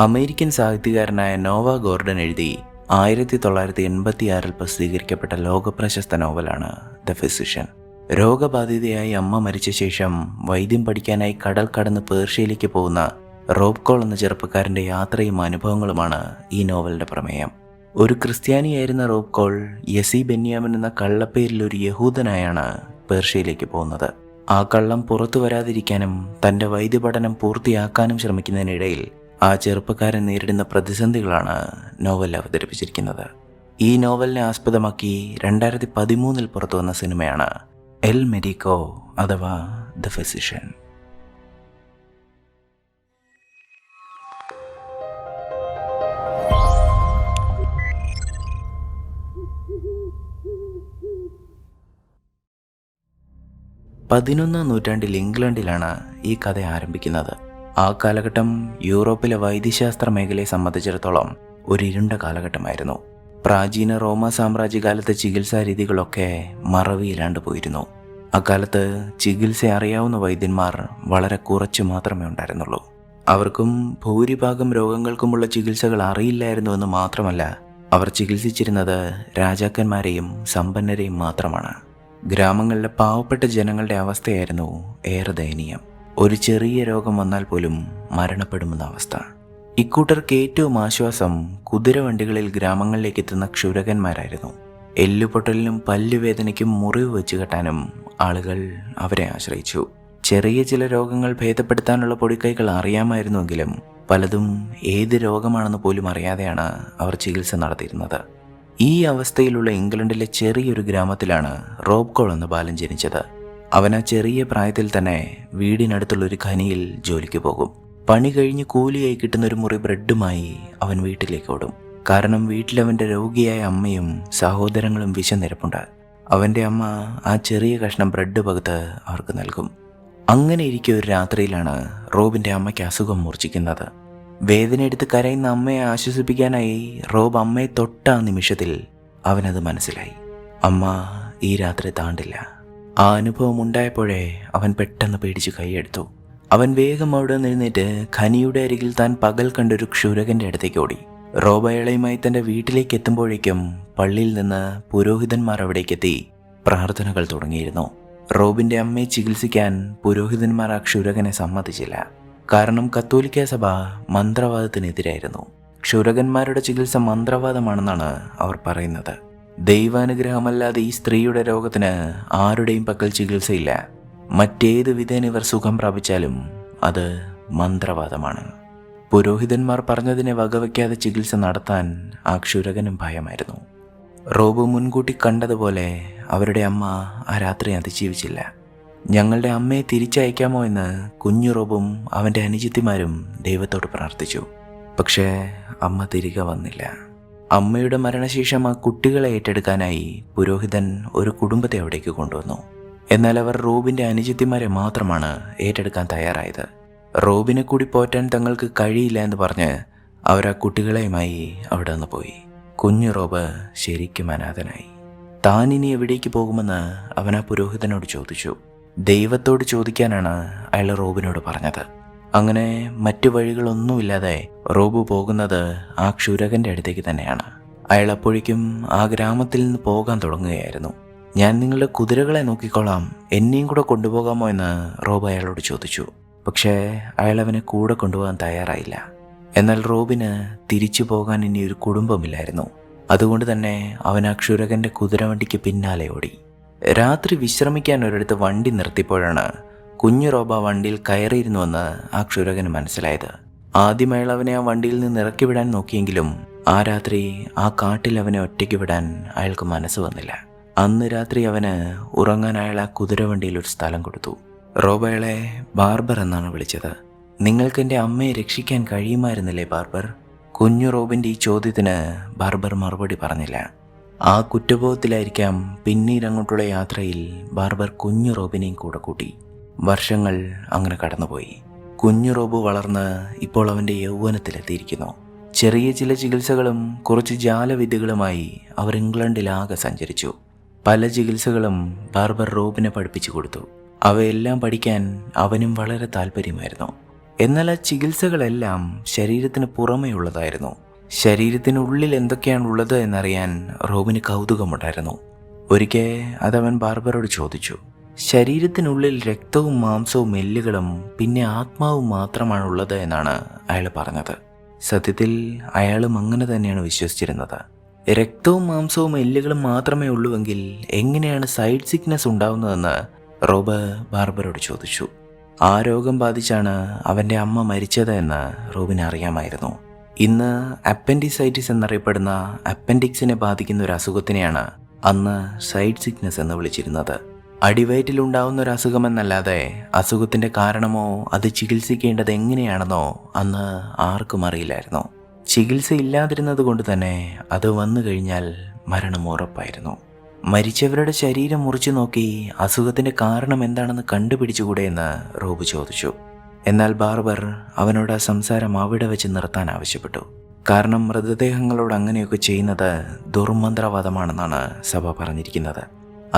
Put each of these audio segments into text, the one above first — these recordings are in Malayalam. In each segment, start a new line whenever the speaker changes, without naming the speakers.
അമേരിക്കൻ സാഹിത്യകാരനായ നോവ ഗോർഡൻ എഴുതി 1986 പ്രസിദ്ധീകരിക്കപ്പെട്ട ലോകപ്രശസ്ത നോവലാണ് ദ ഫിസിഷ്യൻ. രോഗബാധിതയായി അമ്മ മരിച്ച ശേഷം വൈദ്യം പഠിക്കാനായി കടൽ കടന്ന് പേർഷ്യയിലേക്ക് പോകുന്ന റോബ് കോൾ എന്ന ചെറുപ്പക്കാരൻ്റെ യാത്രയും അനുഭവങ്ങളുമാണ് ഈ നോവലിൻ്റെ പ്രമേയം. ഒരു ക്രിസ്ത്യാനിയായിരുന്ന റോബ് കോൾ യസി ബെന്യാമിൻ എന്ന കള്ളപ്പേരിൽ ഒരു യഹൂദനായാണ് പേർഷ്യയിലേക്ക് പോകുന്നത്. ആ കള്ളം പുറത്തു വരാതിരിക്കാനും തൻ്റെ വൈദ്യപഠനം പൂർത്തിയാക്കാനും ശ്രമിക്കുന്നതിനിടയിൽ ആ ചെറുപ്പക്കാരൻ നേരിടുന്ന പ്രതിസന്ധികളാണ് നോവൽ അവതരിപ്പിച്ചിരിക്കുന്നത്. ഈ നോവലിനെ ആസ്പദമാക്കി 2013 പുറത്തു വന്ന സിനിമയാണ് എൽ മെഡിക്കോ അഥവാ ദ ഫിസിഷ്യൻ. പതിനൊന്നാം നൂറ്റാണ്ടിൽ ഇംഗ്ലണ്ടിലാണ് ഈ കഥ ആരംഭിക്കുന്നത്. ആ കാലഘട്ടം യൂറോപ്പിലെ വൈദ്യശാസ്ത്ര മേഖലയെ സംബന്ധിച്ചിടത്തോളം ഒരു ഇരുണ്ട കാലഘട്ടമായിരുന്നു. പ്രാചീന റോമ സാമ്രാജ്യകാലത്തെ ചികിത്സാ രീതികളൊക്കെ മറവിയിലാണ്ട് പോയിരുന്നു. അക്കാലത്ത് ചികിത്സ അറിയാവുന്ന വൈദ്യന്മാർ വളരെ കുറച്ച് മാത്രമേ ഉണ്ടായിരുന്നുള്ളൂ. അവർക്കും ഭൂരിഭാഗം രോഗങ്ങൾക്കുമുള്ള ചികിത്സകൾ അറിയില്ലായിരുന്നുവെന്ന് മാത്രമല്ല, അവർ ചികിത്സിച്ചിരുന്നത് രാജാക്കന്മാരെയും സമ്പന്നരെയും മാത്രമാണ്. ഗ്രാമങ്ങളിലെ പാവപ്പെട്ട ജനങ്ങളുടെ അവസ്ഥയായിരുന്നു ഏറെ ദയനീയം. ഒരു ചെറിയ രോഗം വന്നാൽ പോലും മരണപ്പെടുമെന്ന അവസ്ഥ. ഇക്കൂട്ടർക്ക് ഏറ്റവും ആശ്വാസം കുതിരവണ്ടികളിൽ ഗ്രാമങ്ങളിലേക്ക് എത്തുന്ന ക്ഷുരകന്മാരായിരുന്നു. എല്ലുപൊട്ടലിനും പല്ലുവേദനയ്ക്കും മുറിവ് വെച്ച് കെട്ടാനും ആളുകൾ അവരെ ആശ്രയിച്ചു. ചെറിയ ചില രോഗങ്ങൾ ഭേദപ്പെടുത്താനുള്ള പൊടിക്കൈകൾ അറിയാമായിരുന്നുവെങ്കിലും പലതും ഏത് രോഗമാണെന്ന് പോലും അറിയാതെയാണ് അവർ ചികിത്സ നടത്തിയിരുന്നത്. ഈ അവസ്ഥയിലുള്ള ഇംഗ്ലണ്ടിലെ ചെറിയൊരു ഗ്രാമത്തിലാണ് റോബ് കോൾ എന്ന ബാലൻ ജനിച്ചത്. അവൻ ആ ചെറിയ പ്രായത്തിൽ തന്നെ വീടിനടുത്തുള്ളൊരു ഖനിയിൽ ജോലിക്ക് പോകും. പണി കഴിഞ്ഞ് കൂലിയായി കിട്ടുന്ന ഒരു മുറി ബ്രെഡുമായി അവൻ വീട്ടിലേക്ക് ഓടും. കാരണം വീട്ടിലവൻ്റെ രോഗിയായ അമ്മയും സഹോദരങ്ങളും വിശന്നിരപ്പുണ്ട്. അവൻ്റെ അമ്മ ആ ചെറിയ കഷ്ണം ബ്രെഡ് പകുത്ത് അവർക്ക് നൽകും. അങ്ങനെ ഇരിക്കെ ഒരു രാത്രിയിലാണ് റോബിൻ്റെ അമ്മയ്ക്ക് അസുഖം മൂർച്ഛിക്കുന്നത്. വേദന എടുത്ത് കരയുന്ന അമ്മയെ ആശ്വസിപ്പിക്കാനായി റോബ് അമ്മയെ തൊട്ട ആ നിമിഷത്തിൽ അവനത് മനസ്സിലായി. അമ്മ ഈ രാത്രി താണ്ടില്ല. ആ അനുഭവം ഉണ്ടായപ്പോഴേ അവൻ പെട്ടെന്ന് പേടിച്ച് കൈയെടുത്തു. അവൻ വേഗം അവിടെ എഴുന്നേറ്റ് ഖനിയുടെ അരികിൽ താൻ പകൽ കണ്ടൊരു ക്ഷുരകന്റെ അടുത്തേക്ക് ഓടി. റോബ് അയാളയുമായി തൻ്റെ വീട്ടിലേക്ക് എത്തുമ്പോഴേക്കും പള്ളിയിൽ നിന്ന് പുരോഹിതന്മാർ അവിടേക്കെത്തി പ്രാർത്ഥനകൾ തുടങ്ങിയിരുന്നു. റോബിൻ്റെ അമ്മയെ ചികിത്സിക്കാൻ പുരോഹിതന്മാർ ആ ക്ഷുരകനെ സമ്മതിച്ചില്ല. കാരണം കത്തോലിക്ക സഭ മന്ത്രവാദത്തിനെതിരായിരുന്നു. ക്ഷുരകന്മാരുടെ ചികിത്സ മന്ത്രവാദമാണെന്നാണ് അവർ പറയുന്നത്. ദൈവാനുഗ്രഹമല്ലാതെ ഈ സ്ത്രീയുടെ രോഗത്തിന് ആരുടെയും പക്കൽ ചികിത്സയില്ല. മറ്റേത് വിധേന ഇവർ സുഖം പ്രാപിച്ചാലും അത് മന്ത്രവാദമാണ്. പുരോഹിതന്മാർ പറഞ്ഞതിനെ വകവയ്ക്കാതെ ചികിത്സ നടത്താൻ ആ ക്ഷുരകനും ഭയമായിരുന്നു. റോബ് മുൻകൂട്ടി കണ്ടതുപോലെ അവരുടെ അമ്മ ആ രാത്രി അതിജീവിച്ചില്ല. ഞങ്ങളുടെ അമ്മയെ തിരിച്ചയക്കാമോ എന്ന് കുഞ്ഞു റോബും അവൻ്റെ അനുജത്തിമാരും ദൈവത്തോട് പ്രാർത്ഥിച്ചു. പക്ഷേ അമ്മ തിരികെ വന്നില്ല. അമ്മയുടെ മരണശേഷം ആ കുട്ടികളെ ഏറ്റെടുക്കാനായി പുരോഹിതൻ ഒരു കുടുംബത്തെ അവിടേക്ക് കൊണ്ടുവന്നു. എന്നാൽ അവർ റോബിൻ്റെ അനുജത്തിമാരെ മാത്രമാണ് ഏറ്റെടുക്കാൻ തയ്യാറായത്. റോബിനെ കൂടി പോറ്റാൻ തങ്ങൾക്ക് കഴിയില്ല എന്ന് പറഞ്ഞ് അവർ ആ കുട്ടികളെയുമായി അവിടെ നിന്ന് പോയി. കുഞ്ഞു റോബ് ശരിക്കും അനാഥനായി. താൻ ഇനി എവിടേക്ക് പോകുമെന്ന് അവൻ ആ പുരോഹിതനോട് ചോദിച്ചു. ദൈവത്തോട് ചോദിക്കാനാണ് അയാൾ റോബിനോട് പറഞ്ഞത്. അങ്ങനെ മറ്റു വഴികളൊന്നുമില്ലാതെ റോബ് പോകുന്നത് ആ ക്ഷുരകന്റെ അടുത്തേക്ക് തന്നെയാണ്. അയാൾ അപ്പോഴേക്കും ആ ഗ്രാമത്തിൽ നിന്ന് പോകാൻ തുടങ്ങുകയായിരുന്നു. ഞാൻ നിങ്ങളുടെ കുതിരകളെ നോക്കിക്കോളാം, എന്നെയും കൂടെ കൊണ്ടുപോകാമോ എന്ന് റോബ് അയാളോട് ചോദിച്ചു. പക്ഷേ അയാൾ അവനെ കൂടെ കൊണ്ടുപോകാൻ തയ്യാറായില്ല. എന്നാൽ റോബിന് തിരിച്ചു പോകാൻ ഇനി ഒരു കുടുംബമില്ലായിരുന്നു. അതുകൊണ്ട് തന്നെ അവൻ ആ ക്ഷുരകന്റെ കുതിരവണ്ടിക്ക് പിന്നാലെ ഓടി. രാത്രി വിശ്രമിക്കാൻ ഒരിടത്ത് വണ്ടി നിർത്തിയപ്പോഴാണ് കുഞ്ഞു റോബ വണ്ടിയിൽ കയറിയിരുന്നുവെന്ന് ആ ക്ഷുരകന് മനസ്സിലായത്. ആദ്യം അയാൾ അവനെ ആ വണ്ടിയിൽ നിന്ന് ഇറക്കി വിടാൻ നോക്കിയെങ്കിലും ആ രാത്രി ആ കാട്ടിൽ അവനെ ഒറ്റയ്ക്ക് വിടാൻ അയാൾക്ക് മനസ്സ് വന്നില്ല. അന്ന് രാത്രി അവന് ഉറങ്ങാൻ അയാൾ ആ കുതിരവണ്ടിയിൽ ഒരു സ്ഥലം കൊടുത്തു. റോബ് അയാളെ ബാർബർ എന്നാണ് വിളിച്ചത്. നിങ്ങൾക്ക് എൻ്റെ അമ്മയെ രക്ഷിക്കാൻ കഴിയുമായിരുന്നില്ലേ ബാർബർ? കുഞ്ഞു റോബിൻ്റെ ഈ ചോദ്യത്തിന് ബാർബർ മറുപടി പറഞ്ഞില്ല. ആ കുറ്റബോധത്തിലായിരിക്കാം പിന്നീട് അങ്ങോട്ടുള്ള യാത്രയിൽ ബാർബർ കുഞ്ഞു റോബിനെയും കൂടെ കൂട്ടി. വർഷങ്ങൾ അങ്ങനെ കടന്നുപോയി. കുഞ്ഞു റോബ് വളർന്ന് ഇപ്പോൾ അവൻ്റെ യൗവനത്തിലെത്തിയിരിക്കുന്നു. ചെറിയ ചില ചികിത്സകളും കുറച്ച് ജാലവിദ്യകളുമായി അവർ ഇംഗ്ലണ്ടിലാകെ സഞ്ചരിച്ചു. പല ചികിത്സകളും ബാർബർ റോബിനെ പഠിപ്പിച്ചു കൊടുത്തു. അവയെല്ലാം പഠിക്കാൻ അവനും വളരെ താല്പര്യമായിരുന്നു. എന്നാൽ ആ ചികിത്സകളെല്ലാം ശരീരത്തിന് പുറമേ ഉള്ളതായിരുന്നു. ശരീരത്തിനുള്ളിൽ എന്തൊക്കെയാണുള്ളത് എന്നറിയാൻ റോബിന് കൗതുകമുണ്ടായിരുന്നു. ഒരിക്കൽ അതവൻ ബാർബറോട് ചോദിച്ചു. ശരീരത്തിനുള്ളിൽ രക്തവും മാംസവും എല്ലുകളും പിന്നെ ആത്മാവും മാത്രമാണുള്ളത് എന്നാണ് അയാൾ പറഞ്ഞത്. സത്യത്തിൽ അയാളും അങ്ങനെ തന്നെയാണ് വിശ്വസിച്ചിരുന്നത്. രക്തവും മാംസവും എല്ലുകളും മാത്രമേ ഉള്ളുവെങ്കിൽ എങ്ങനെയാണ് സൈഡ് സിക്നസ് ഉണ്ടാവുന്നതെന്ന് റോബ് ബാർബറോട് ചോദിച്ചു. ആ രോഗം ബാധിച്ചാണ് അവൻ്റെ അമ്മ മരിച്ചത് എന്ന് റോബിന് അറിയാമായിരുന്നു. ഇന്ന് അപ്പൻഡിസൈറ്റിസ് എന്നറിയപ്പെടുന്ന അപ്പൻഡിക്സിനെ ബാധിക്കുന്ന ഒരു അസുഖത്തിനെയാണ് അന്ന് സൈഡ് സിക്നസ് എന്ന് വിളിച്ചിരുന്നത്. അടിവയറ്റിലുണ്ടാവുന്ന ഒരു അസുഖമെന്നല്ലാതെ അസുഖത്തിൻ്റെ കാരണമോ അത് ചികിത്സിക്കേണ്ടത് എങ്ങനെയാണെന്നോ അന്ന് ആർക്കും അറിയില്ലായിരുന്നു. ചികിത്സ ഇല്ലാതിരുന്നത് കൊണ്ട് തന്നെ അത് വന്നു കഴിഞ്ഞാൽ മരണം ഉറപ്പായിരുന്നു. മരിച്ചവരുടെ ശരീരം മുറിച്ചു നോക്കി അസുഖത്തിൻ്റെ കാരണം എന്താണെന്ന് കണ്ടുപിടിച്ചുകൂടെ എന്ന് റോബ് ചോദിച്ചു. എന്നാൽ ബാർബർ അവനോട് ആ സംസാരം അവിടെ വെച്ച് നിർത്താൻ ആവശ്യപ്പെട്ടു. കാരണം മൃതദേഹങ്ങളോട് അങ്ങനെയൊക്കെ ചെയ്യുന്നത് ദുർമന്ത്രവാദമാണെന്നാണ് സഭ പറഞ്ഞിരിക്കുന്നത്.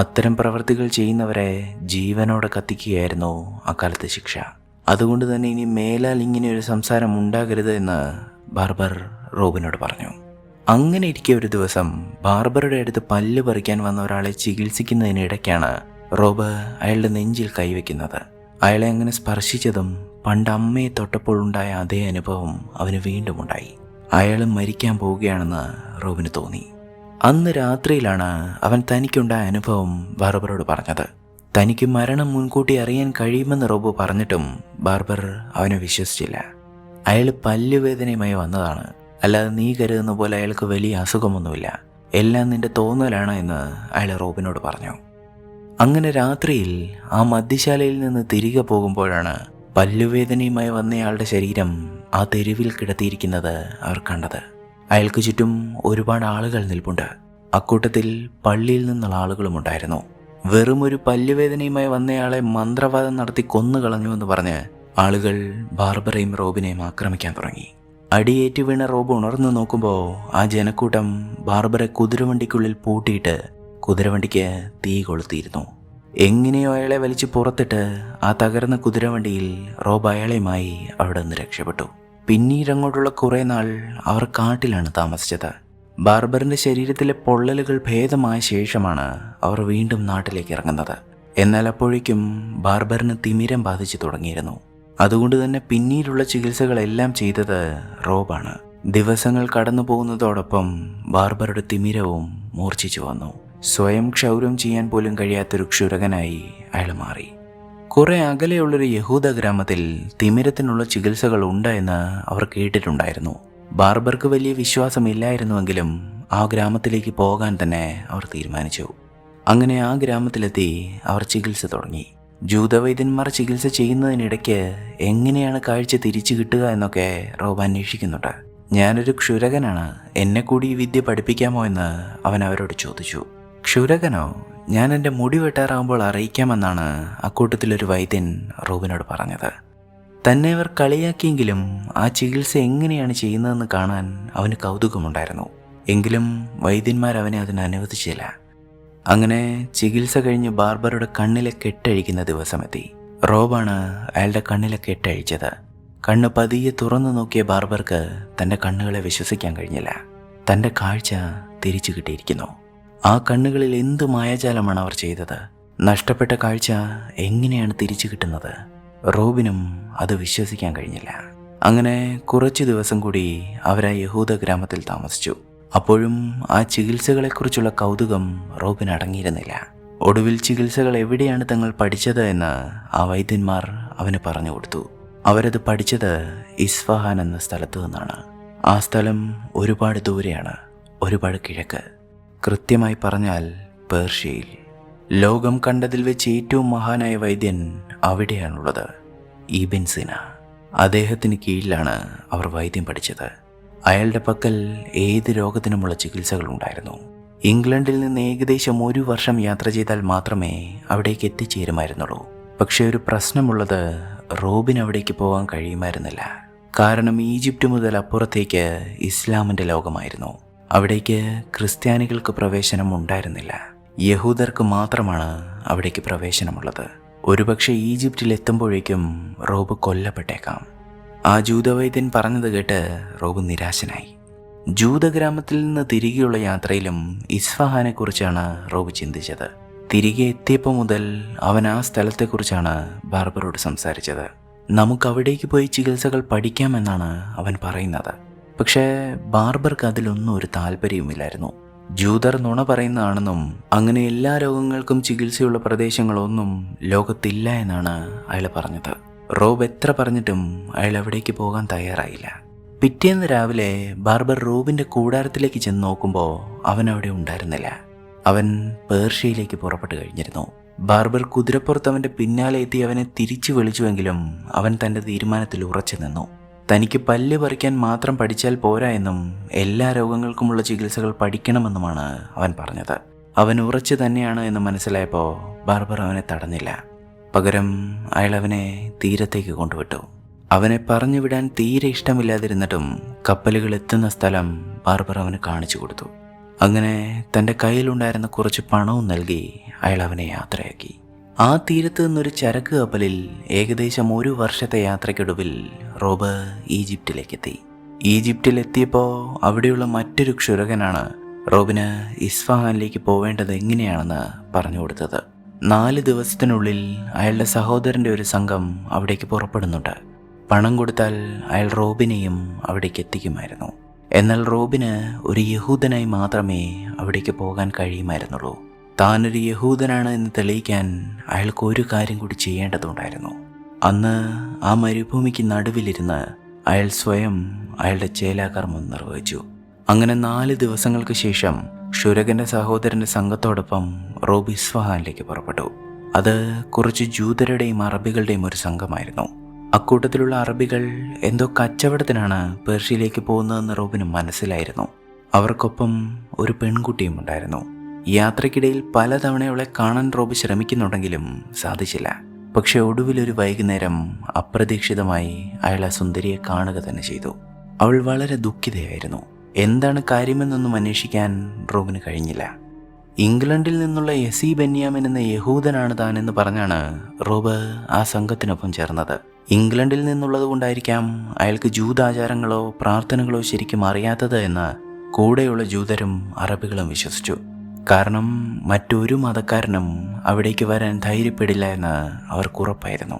അത്തരം പ്രവൃത്തികൾ ചെയ്യുന്നവരെ ജീവനോടെ കത്തിക്കുകയായിരുന്നു അക്കാലത്തെ ശിക്ഷ. അതുകൊണ്ട് തന്നെ ഇനി മേലാൽ ഇങ്ങനെയൊരു സംസാരം ഉണ്ടാകരുത് എന്ന് ബാർബർ റോബിനോട് പറഞ്ഞു. അങ്ങനെ ഇരിക്കെ ഒരു ദിവസം ബാർബറുടെ അടുത്ത് പല്ല് പറിക്കാൻ വന്ന ഒരാളെ ചികിത്സിക്കുന്നതിനിടയ്ക്കാണ് റോബ് അയാളുടെ നെഞ്ചിൽ കൈവയ്ക്കുന്നത്. അയാളെ അങ്ങനെ സ്പർശിച്ചതും പണ്ട് അമ്മയെ തൊട്ടപ്പോൾ ഉണ്ടായ അതേ അനുഭവം അവന് വീണ്ടും ഉണ്ടായി. അയാൾ മരിക്കാൻ പോവുകയാണെന്ന് റോബിന് തോന്നി. അന്ന് രാത്രിയിലാണ് അവൻ തനിക്കുണ്ടായ അനുഭവം ബാർബറോട് പറഞ്ഞത്. തനിക്ക് മരണം മുൻകൂട്ടി അറിയാൻ കഴിയുമെന്ന് റോബ് പറഞ്ഞിട്ടും ബാർബർ അവനെ വിശ്വസിച്ചില്ല. അയാൾ പല്ലുവേദനയുമായി വന്നതാണ്, അല്ലാതെ നീ കരുതുന്ന പോലെ അയാൾക്ക് വലിയ അസുഖമൊന്നുമില്ല, എല്ലാം നിന്റെ തോന്നലാണ് എന്ന് അയാൾ റോബിനോട് പറഞ്ഞു. അങ്ങനെ രാത്രിയിൽ ആ മദ്യശാലയിൽ നിന്ന് തിരികെ പോകുമ്പോഴാണ് പല്ലുവേദനയുമായി വന്നയാളുടെ ശരീരം ആ തെരുവിൽ കിടത്തിയിരിക്കുന്നത് അവർ കണ്ടത്. അയാൾക്ക് ചുറ്റും ഒരുപാട് ആളുകൾ നിൽപ്പുണ്ട്. അക്കൂട്ടത്തിൽ പള്ളിയിൽ നിന്നുള്ള ആളുകളും ഉണ്ടായിരുന്നു. വെറും ഒരു പല്ലുവേദനയുമായി വന്നയാളെ മന്ത്രവാദം നടത്തി കൊന്നുകളഞ്ഞു എന്ന് പറഞ്ഞ് ആളുകൾ ബാർബറയും റോബിനെയും ആക്രമിക്കാൻ തുടങ്ങി. അടിയേറ്റ് വീണ റോബ് ഉണർന്നു നോക്കുമ്പോൾ ആ ജനക്കൂട്ടം ബാർബറെ കുതിരവണ്ടിക്കുള്ളിൽ പൂട്ടിയിട്ട് കുതിരവണ്ടിക്ക് തീ കൊളുത്തിയിരുന്നു. എങ്ങനെയോ അയാളെ വലിച്ച് പുറത്തിട്ട് ആ തകർന്ന കുതിരവണ്ടിയിൽ റോബ് അയാളെയുമായി അവിടെ നിന്ന് രക്ഷപ്പെട്ടു. പിന്നീട് അങ്ങോട്ടുള്ള കുറേ നാൾ അവർ കാട്ടിലാണ് താമസിച്ചത്. ബാർബറിന്റെ ശരീരത്തിലെ പൊള്ളലുകൾ ഭേദമായ ശേഷമാണ് അവർ വീണ്ടും നാട്ടിലേക്ക് ഇറങ്ങുന്നത്. എന്നാൽ അപ്പോഴേക്കും ബാർബറിന് തിമിരം ബാധിച്ചു തുടങ്ങിയിരുന്നു. അതുകൊണ്ട് തന്നെ പിന്നീടുള്ള ചികിത്സകളെല്ലാം ചെയ്തത് റോബാണ്. ദിവസങ്ങൾ കടന്നു പോകുന്നതോടൊപ്പം ബാർബറുടെ തിമിരവും മൂർച്ഛിച്ചു വന്നു. സ്വയം ക്ഷൗരം ചെയ്യാൻ പോലും കഴിയാത്തൊരു ക്ഷുരകനായി അയാൾ മാറി. കുറെ അകലെയുള്ളൊരു യഹൂദ ഗ്രാമത്തിൽ തിമിരത്തിനുള്ള ചികിത്സകൾ ഉണ്ട് എന്ന് അവർ കേട്ടിട്ടുണ്ടായിരുന്നു. ബാർബർക്ക് വലിയ വിശ്വാസമില്ലായിരുന്നുവെങ്കിലും ആ ഗ്രാമത്തിലേക്ക് പോകാൻ തന്നെ അവർ തീരുമാനിച്ചു. അങ്ങനെ ആ ഗ്രാമത്തിലെത്തി അവർ ചികിത്സ തുടങ്ങി. ജൂതവൈദ്യന്മാർ ചികിത്സ ചെയ്യുന്നതിനിടയ്ക്ക് എങ്ങനെയാണ് കാഴ്ച തിരിച്ചു കിട്ടുക എന്നൊക്കെ റോബ് അന്വേഷിക്കുന്നുണ്ട്. ഞാനൊരു ക്ഷുരകനാണ്, എന്നെ കൂടി ഈ വിദ്യ പഠിപ്പിക്കാമോ എന്ന് അവൻ അവരോട് ചോദിച്ചു. ക്ഷുരകനോ? ഞാൻ എൻ്റെ മുടി വെട്ടാറാകുമ്പോൾ അറിയിക്കാമെന്നാണ് അക്കൂട്ടത്തിലൊരു വൈദ്യൻ റോബിനോട് പറഞ്ഞത്. തന്നെ അവർ കളിയാക്കിയെങ്കിലും ആ ചികിത്സ എങ്ങനെയാണ് ചെയ്യുന്നതെന്ന് കാണാൻ അവന് കൗതുകമുണ്ടായിരുന്നു. എങ്കിലും വൈദ്യന്മാർ അവനെ അതിന് അനുവദിച്ചില്ല. അങ്ങനെ ചികിത്സ കഴിഞ്ഞ് ബാർബറുടെ കണ്ണിലെ കെട്ടഴിക്കുന്ന ദിവസമെത്തി. റോബാണ് അയാളുടെ കണ്ണിലെ കെട്ടഴിച്ചത്. കണ്ണ് പതിയെ തുറന്നു നോക്കിയ ബാർബർക്ക് തൻ്റെ കണ്ണുകളെ വിശ്വസിക്കാൻ കഴിഞ്ഞില്ല. തൻ്റെ കാഴ്ച തിരിച്ചു കിട്ടിയിരിക്കുന്നു. ആ കണ്ണുകളിൽ എന്ത് മായാജാലമാണ് അവർ ചെയ്തത്? നഷ്ടപ്പെട്ട കാഴ്ച എങ്ങനെയാണ് തിരിച്ചു കിട്ടുന്നത്? റോബിനും അത് വിശ്വസിക്കാൻ കഴിഞ്ഞില്ല. അങ്ങനെ കുറച്ചു ദിവസം കൂടി അവരാ യഹൂദ ഗ്രാമത്തിൽ താമസിച്ചു. അപ്പോഴും ആ ചികിത്സകളെക്കുറിച്ചുള്ള കൗതുകം റോബിന് അടങ്ങിയിരുന്നില്ല. ഒടുവിൽ ചികിത്സകൾ എവിടെയാണ് തങ്ങൾ പഠിച്ചത് എന്ന് ആ വൈദ്യന്മാർ അവന് പറഞ്ഞു കൊടുത്തു. അവരത് പഠിച്ചത് ഇസ്ഫഹാൻ എന്ന സ്ഥലത്തു നിന്നാണ്. ആ സ്ഥലം ഒരുപാട് ദൂരെയാണ്, ഒരുപാട് കിഴക്ക്. കൃത്യമായി പറഞ്ഞാൽ പേർഷ്യയിൽ. ലോകം കണ്ടതിൽ വെച്ച് ഏറ്റവും മഹാനായ വൈദ്യൻ അവിടെയാണുള്ളത്, ഇബിൻ സിന. അദ്ദേഹത്തിന് കീഴിലാണ് അവർ വൈദ്യം പഠിച്ചത്. അയാളുടെ പക്കൽ ഏത് രോഗത്തിനുമുള്ള ചികിത്സകളുണ്ടായിരുന്നു. ഇംഗ്ലണ്ടിൽ നിന്ന് ഏകദേശം 1 വർഷം യാത്ര ചെയ്താൽ മാത്രമേ അവിടേക്ക് എത്തിച്ചേരുമായിരുന്നുള്ളൂ. പക്ഷേ ഒരു പ്രശ്നമുള്ളത്, റോബിന് അവിടേക്ക് പോകാൻ കഴിയുമായിരുന്നില്ല. കാരണം ഈജിപ്റ്റ് മുതൽ അപ്പുറത്തേക്ക് ഇസ്ലാമിൻ്റെ ലോകമായിരുന്നു. അവിടേക്ക് ക്രിസ്ത്യാനികൾക്ക് പ്രവേശനം ഉണ്ടായിരുന്നില്ല. യഹൂദർക്ക് മാത്രമാണ് അവിടേക്ക് പ്രവേശനമുള്ളത്. ഒരുപക്ഷെ ഈജിപ്തിൽ എത്തുമ്പോഴേക്കും റോബ് കൊല്ലപ്പെട്ടേക്കാം. ആ ജൂതവൈദ്യൻ പറഞ്ഞത് കേട്ട് റോബ് നിരാശനായി. ജൂതഗ്രാമത്തിൽ നിന്ന് തിരികെയുള്ള യാത്രയിലും ഇസ്ഫഹാനെക്കുറിച്ചാണ് റോബ് ചിന്തിച്ചത്. തിരികെ എത്തിയപ്പോൾ മുതൽ അവൻ ആ സ്ഥലത്തെക്കുറിച്ചാണ് ബാർബറോട് സംസാരിച്ചത്. നമുക്കവിടേക്ക് പോയി ചികിത്സകൾ പഠിക്കാമെന്നാണ് അവൻ പറയുന്നത്. പക്ഷേ ബാർബർക്ക് അതിലൊന്നും ഒരു താല്പര്യവുമില്ലായിരുന്നു. ജൂതർ നുണ പറയുന്നതാണെന്നും അങ്ങനെ എല്ലാ രോഗങ്ങൾക്കും ചികിത്സയുള്ള പ്രദേശങ്ങളൊന്നും ലോകത്തില്ല എന്നാണ് അയാൾ പറഞ്ഞത്. റോബ് എത്ര പറഞ്ഞിട്ടും അയാൾ അവിടേക്ക് പോകാൻ തയ്യാറായില്ല. പിറ്റേന്ന് രാവിലെ ബാർബർ റോബിൻ്റെ കൂടാരത്തിലേക്ക് ചെന്ന് നോക്കുമ്പോൾ അവൻ അവിടെ ഉണ്ടായിരുന്നില്ല. അവൻ പേർഷ്യയിലേക്ക് പുറപ്പെട്ടു കഴിഞ്ഞിരുന്നു. ബാർബർ കുതിരപ്പുറത്ത് അവൻ്റെ പിന്നാലെ എത്തി അവനെ തിരിച്ചു വിളിച്ചുവെങ്കിലും അവൻ തൻ്റെ തീരുമാനത്തിൽ ഉറച്ചു നിന്നു. തനിക്ക് പല്ല് പറിക്കാൻ മാത്രം പഠിച്ചാൽ പോരാ എന്നും എല്ലാ രോഗങ്ങൾക്കുമുള്ള ചികിത്സകൾ പഠിക്കണമെന്നുമാണ് അവൻ പറഞ്ഞത്. അവൻ ഉറച്ചു തന്നെയാണ് എന്ന് മനസ്സിലായപ്പോൾ ബാർബർ അവനെ തടഞ്ഞില്ല. പകരം അയാൾ അവനെ തീരത്തേക്ക് കൊണ്ടുവിട്ടു. അവനെ പറഞ്ഞു വിടാൻ തീരെ ഇഷ്ടമില്ലാതിരുന്നിട്ടും കപ്പലുകൾ എത്തുന്ന സ്ഥലം ബാർബർ അവന് കാണിച്ചു കൊടുത്തു. അങ്ങനെ തൻ്റെ കയ്യിലുണ്ടായിരുന്ന കുറച്ച് പണവും നൽകി അയാൾ അവനെ യാത്രയാക്കി. ആ തീരത്ത് നിന്നൊരു ചരക്ക് കപ്പലിൽ ഏകദേശം 1 വർഷത്തെ യാത്രയ്ക്കൊടുവിൽ റോബ് ഈജിപ്തിലേക്കെത്തി. ഈജിപ്തിലെത്തിയപ്പോൾ അവിടെയുള്ള മറ്റൊരു ക്ഷുരകനാണ് റോബിന് ഇസ്ഫഹാനിലേക്ക് പോവേണ്ടത് എങ്ങനെയാണെന്ന് പറഞ്ഞു കൊടുത്തത്. 4 ദിവസത്തിനുള്ളിൽ അയാളുടെ സഹോദരൻ്റെ ഒരു സംഘം അവിടേക്ക് പുറപ്പെടുന്നുണ്ട്. പണം കൊടുത്താൽ അയാൾ റോബിനെയും അവിടേക്ക് എത്തിക്കുമായിരുന്നു. എന്നാൽ റോബിന് ഒരു യഹൂദനായി മാത്രമേ അവിടേക്ക് പോകാൻ കഴിയുമായിരുന്നുള്ളൂ. താനൊരു യഹൂദനാണ് എന്ന് തെളിയിക്കാൻ അയാൾക്ക് ഒരു കാര്യം കൂടി ചെയ്യേണ്ടതുണ്ടായിരുന്നു. അന്ന് ആ മരുഭൂമിക്ക് നടുവിലിരുന്ന് അയാൾ സ്വയം അയാളുടെ ചേലാകർമ്മം നിർവഹിച്ചു. അങ്ങനെ 4 ദിവസങ്ങൾക്ക് ശേഷം ക്ഷുരകന്റെ സഹോദരന്റെ സംഘത്തോടൊപ്പം റോബ് ഇസ്ഫഹാനിലേക്ക് പുറപ്പെട്ടു. അത് കുറച്ച് ജൂതരുടെയും അറബികളുടെയും ഒരു സംഘമായിരുന്നു. അക്കൂട്ടത്തിലുള്ള അറബികൾ എന്തോ കച്ചവടത്തിനാണ് പേർഷ്യയിലേക്ക് പോകുന്നതെന്ന് റോബിന് മനസ്സിലായിരുന്നു. അവർക്കൊപ്പം ഒരു പെൺകുട്ടിയും ഉണ്ടായിരുന്നു. യാത്രക്കിടയിൽ പലതവണ അവളെ കാണാൻ റോബ് ശ്രമിക്കുന്നുണ്ടെങ്കിലും സാധിച്ചില്ല. പക്ഷെ ഒടുവിലൊരു വൈകുന്നേരം അപ്രതീക്ഷിതമായി അയാൾ ആ സുന്ദരിയെ കാണുക തന്നെ ചെയ്തു. അവൾ വളരെ ദുഃഖിതയായിരുന്നു. എന്താണ് കാര്യമെന്നൊന്നും അന്വേഷിക്കാൻ റോബിന് കഴിഞ്ഞില്ല. ഇംഗ്ലണ്ടിൽ നിന്നുള്ള യസി ബെന്യാമിൻ എന്ന യഹൂദനാണ് താനെന്ന് പറഞ്ഞാണ് റോബ് ആ സംഘത്തിനൊപ്പം ചേർന്നത്. ഇംഗ്ലണ്ടിൽ നിന്നുള്ളത് കൊണ്ടായിരിക്കാം അയാൾക്ക് ജൂതാചാരങ്ങളോ പ്രാർത്ഥനകളോ ശരിക്കും അറിയാത്തത് എന്ന് കൂടെയുള്ള ജൂതരും അറബികളും വിശ്വസിച്ചു. കാരണം മറ്റൊരു മതക്കാരനും അവിടേക്ക് വരാൻ ധൈര്യപ്പെടില്ല എന്ന് അവർക്ക് ഉറപ്പായിരുന്നു.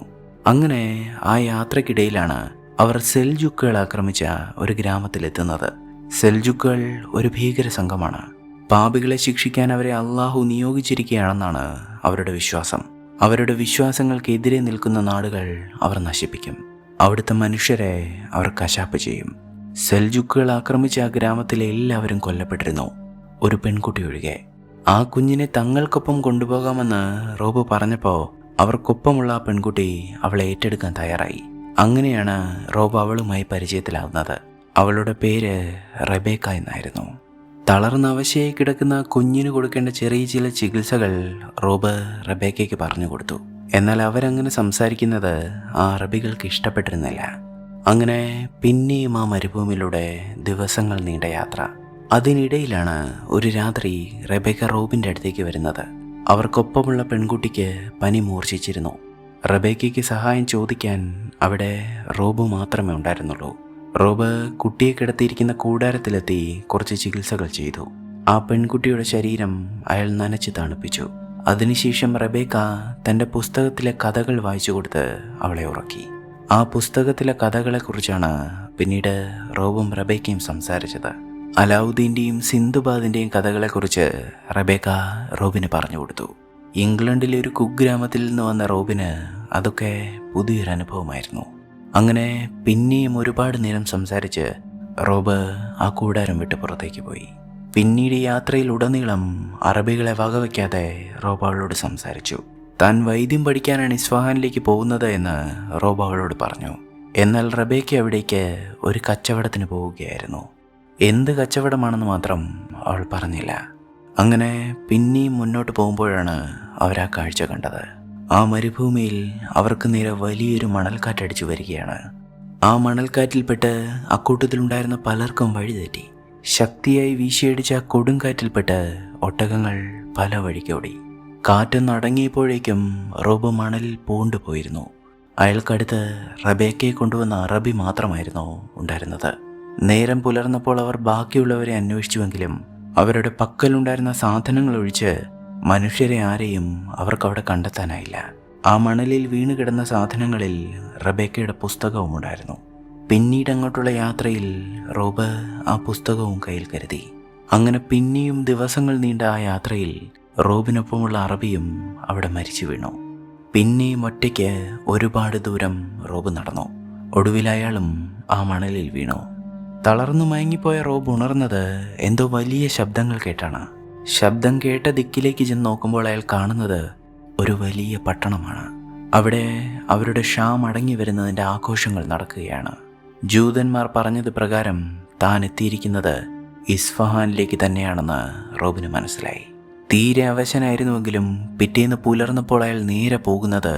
അങ്ങനെ ആ യാത്രക്കിടയിലാണ് അവർ സെൽജുക്കുകൾ ആക്രമിച്ച ഒരു ഗ്രാമത്തിലെത്തുന്നത്. സെൽജുക്കുകൾ ഒരു ഭീകര സംഘമാണ്. പാപികളെ ശിക്ഷിക്കാൻ അവരെ അള്ളാഹു നിയോഗിച്ചിരിക്കുകയാണെന്നാണ് അവരുടെ വിശ്വാസം. അവരുടെ വിശ്വാസങ്ങൾക്കെതിരെ നിൽക്കുന്ന നാടുകൾ അവർ നശിപ്പിക്കും. അവിടുത്തെ മനുഷ്യരെ അവർ കശാപ്പ് ചെയ്യും. സെൽജുക്കുകൾ ആക്രമിച്ച ആ ഗ്രാമത്തിലെ എല്ലാവരും കൊല്ലപ്പെട്ടിരുന്നു, ഒരു പെൺകുട്ടി ഒഴികെ. ആ കുഞ്ഞിനെ തങ്ങൾക്കൊപ്പം കൊണ്ടുപോകാമെന്ന് റോബ് പറഞ്ഞപ്പോൾ അവർക്കൊപ്പമുള്ള ആ പെൺകുട്ടി അവളെ ഏറ്റെടുക്കാൻ തയ്യാറായി. അങ്ങനെയാണ് റോബ് അവളുമായി പരിചയത്തിലാവുന്നത്. അവളുടെ പേര് റെബേക്ക എന്നായിരുന്നു. തളർന്ന അവശയായി കിടക്കുന്ന കുഞ്ഞിന് കൊടുക്കേണ്ട ചെറിയ ചില ചികിത്സകൾ റോബ് റെബേക്കയ്ക്ക് പറഞ്ഞു കൊടുത്തു. എന്നാൽ അവരങ്ങനെ സംസാരിക്കുന്നത് ആ അറബികൾക്ക് ഇഷ്ടപ്പെട്ടിരുന്നില്ല. അങ്ങനെ പിന്നെയും ആ മരുഭൂമിയിലൂടെ ദിവസങ്ങൾ നീണ്ട യാത്ര. അതിനിടയിലാണ് ഒരു രാത്രി റെബേക്ക റോബിൻ്റെ അടുത്തേക്ക് വരുന്നത്. അവർക്കൊപ്പമുള്ള പെൺകുട്ടിക്ക് പനി മൂർച്ഛിച്ചിരുന്നു. റെബേക്കയ്ക്ക് സഹായം ചോദിക്കാൻ അവിടെ റോബ് മാത്രമേ ഉണ്ടായിരുന്നുള്ളൂ. റോബ് കുട്ടിയെ കിടത്തിയിരിക്കുന്ന കൂടാരത്തിലെത്തി കുറച്ച് ചികിത്സകൾ ചെയ്തു. ആ പെൺകുട്ടിയുടെ ശരീരം അയാൾ നനച്ച് തണുപ്പിച്ചു. അതിനുശേഷം റെബേക്ക തൻ്റെ പുസ്തകത്തിലെ കഥകൾ വായിച്ചു കൊടുത്ത് അവളെ ഉറക്കി. ആ പുസ്തകത്തിലെ കഥകളെക്കുറിച്ചാണ് പിന്നീട് റോബും റെബേക്കയും സംസാരിച്ചത്. അലാവുദ്ദീൻ്റെയും സിന്ധുബാദിൻ്റെയും കഥകളെക്കുറിച്ച് റെബേക്ക റോബിന് പറഞ്ഞു കൊടുത്തു. ഇംഗ്ലണ്ടിലെ ഒരു കുഗ്രാമത്തിൽ നിന്ന് വന്ന റോബിന് അതൊക്കെ പുതിയൊരു അനുഭവമായിരുന്നു. അങ്ങനെ പിന്നെയും ഒരുപാട് നേരം സംസാരിച്ച് റോബ് ആ കൂടാരം വിട്ട് പുറത്തേക്ക് പോയി. പിന്നീട് യാത്രയിലുടനീളം അറബികളെ വകവയ്ക്കാതെ റോബ് അവളോട് സംസാരിച്ചു. താൻ വൈദ്യം പഠിക്കാനാണ് ഇസ്ഫഹാനിലേക്ക് പോകുന്നത് എന്ന് റോബ് അവളോട് പറഞ്ഞു. എന്നാൽ റെബേക്ക അവിടേക്ക് ഒരു കച്ചവടത്തിന് പോവുകയായിരുന്നു. എന്ത് കച്ചവടമാണെന്ന് മാത്രം അവൾ പറഞ്ഞില്ല. അങ്ങനെ പിന്നെയും മുന്നോട്ട് പോകുമ്പോഴാണ് അവരാ കാഴ്ച കണ്ടത്. ആ മരുഭൂമിയിൽ അവർക്ക് നേരെ വലിയൊരു മണൽക്കാറ്റടിച്ചു വരികയാണ്. ആ മണൽക്കാറ്റിൽപ്പെട്ട് അക്കൂട്ടത്തിലുണ്ടായിരുന്ന പലർക്കും വഴിതെറ്റി. ശക്തിയായി വീശിയടിച്ച ആ കൊടുങ്കാറ്റിൽപ്പെട്ട് ഒട്ടകങ്ങൾ പല വഴിക്കോടി. കാറ്റൊന്നടങ്ങിയപ്പോഴേക്കും റോബ് മണലിൽ പൂണ്ടുപോയിരുന്നു. അയാൾക്കടുത്ത് റബേക്കയെ കൊണ്ടുവന്ന അറബി മാത്രമായിരുന്നു ഉണ്ടായിരുന്നത്. നേരം പുലർന്നപ്പോൾ അവർ ബാക്കിയുള്ളവരെ അന്വേഷിച്ചുവെങ്കിലും അവരുടെ പക്കലുണ്ടായിരുന്ന സാധനങ്ങൾ ഒഴിച്ച് മനുഷ്യരെ ആരെയും അവർക്കവിടെ കണ്ടെത്താനായില്ല. ആ മണലിൽ വീണ് കിടന്ന സാധനങ്ങളിൽ റബേക്കയുടെ പുസ്തകവും ഉണ്ടായിരുന്നു. പിന്നീട് അങ്ങോട്ടുള്ള യാത്രയിൽ റോബ് ആ പുസ്തകവും കയ്യിൽ കരുതി. അങ്ങനെ പിന്നെയും ദിവസങ്ങൾ നീണ്ട ആ യാത്രയിൽ റോബിനൊപ്പമുള്ള അറബിയും അവിടെ മരിച്ചു വീണു. പിന്നെയും ഒറ്റയ്ക്ക് ഒരുപാട് ദൂരം റോബ് നടന്നു. ഒടുവിൽ അയാളും ആ മണലിൽ വീണു. തളർന്നു മയങ്ങിപ്പോയ റോബ് ഉണർന്നത് എന്തോ വലിയ ശബ്ദങ്ങൾ കേട്ടാണ്. ശബ്ദം കേട്ട ദിക്കിലേക്ക് ചെന്ന് നോക്കുമ്പോൾ അയാൾ കാണുന്നത് ഒരു വലിയ പട്ടണമാണ്. അവിടെ അവരുടെ ഷാ മടങ്ങി വരുന്നതിൻ്റെ ആഘോഷങ്ങൾ നടക്കുകയാണ്. ജൂതന്മാർ പറഞ്ഞത് പ്രകാരം താൻ എത്തിയിരിക്കുന്നത് ഇസ്ഫഹാനിലേക്ക് തന്നെയാണെന്ന് റോബിന് മനസ്സിലായി. തീരെ അവശനായിരുന്നുവെങ്കിലും പിറ്റേന്ന് പുലർന്നപ്പോൾ അയാൾ നേരെ പോകുന്നത്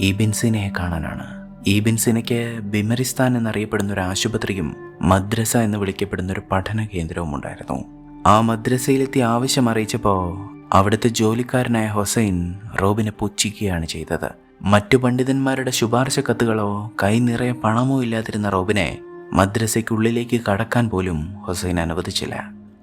ഇബിൻ സിനയെ കാണാനാണ്. ഇബിൻ സിനയ്ക്ക് ബിമരിസ്ഥാൻ എന്നറിയപ്പെടുന്ന ഒരു ആശുപത്രിയും മദ്രസ എന്ന് വിളിക്കപ്പെടുന്ന ഒരു പഠന കേന്ദ്രവും ഉണ്ടായിരുന്നു. ആ മദ്രസയിലെത്തി ആവശ്യം അറിയിച്ചപ്പോൾ അവിടുത്തെ ജോലിക്കാരനായ ഹൊസൈൻ റോബിനെ പുച്ഛിക്കുകയാണ് ചെയ്തത്. മറ്റു പണ്ഡിതന്മാരുടെ ശുപാർശ കത്തുകളോ കൈ നിറയെ പണമോ ഇല്ലാതിരുന്ന റോബിനെ മദ്രസയ്ക്കുള്ളിലേക്ക് കടക്കാൻ പോലും ഹൊസൈൻ അനുവദിച്ചില്ല.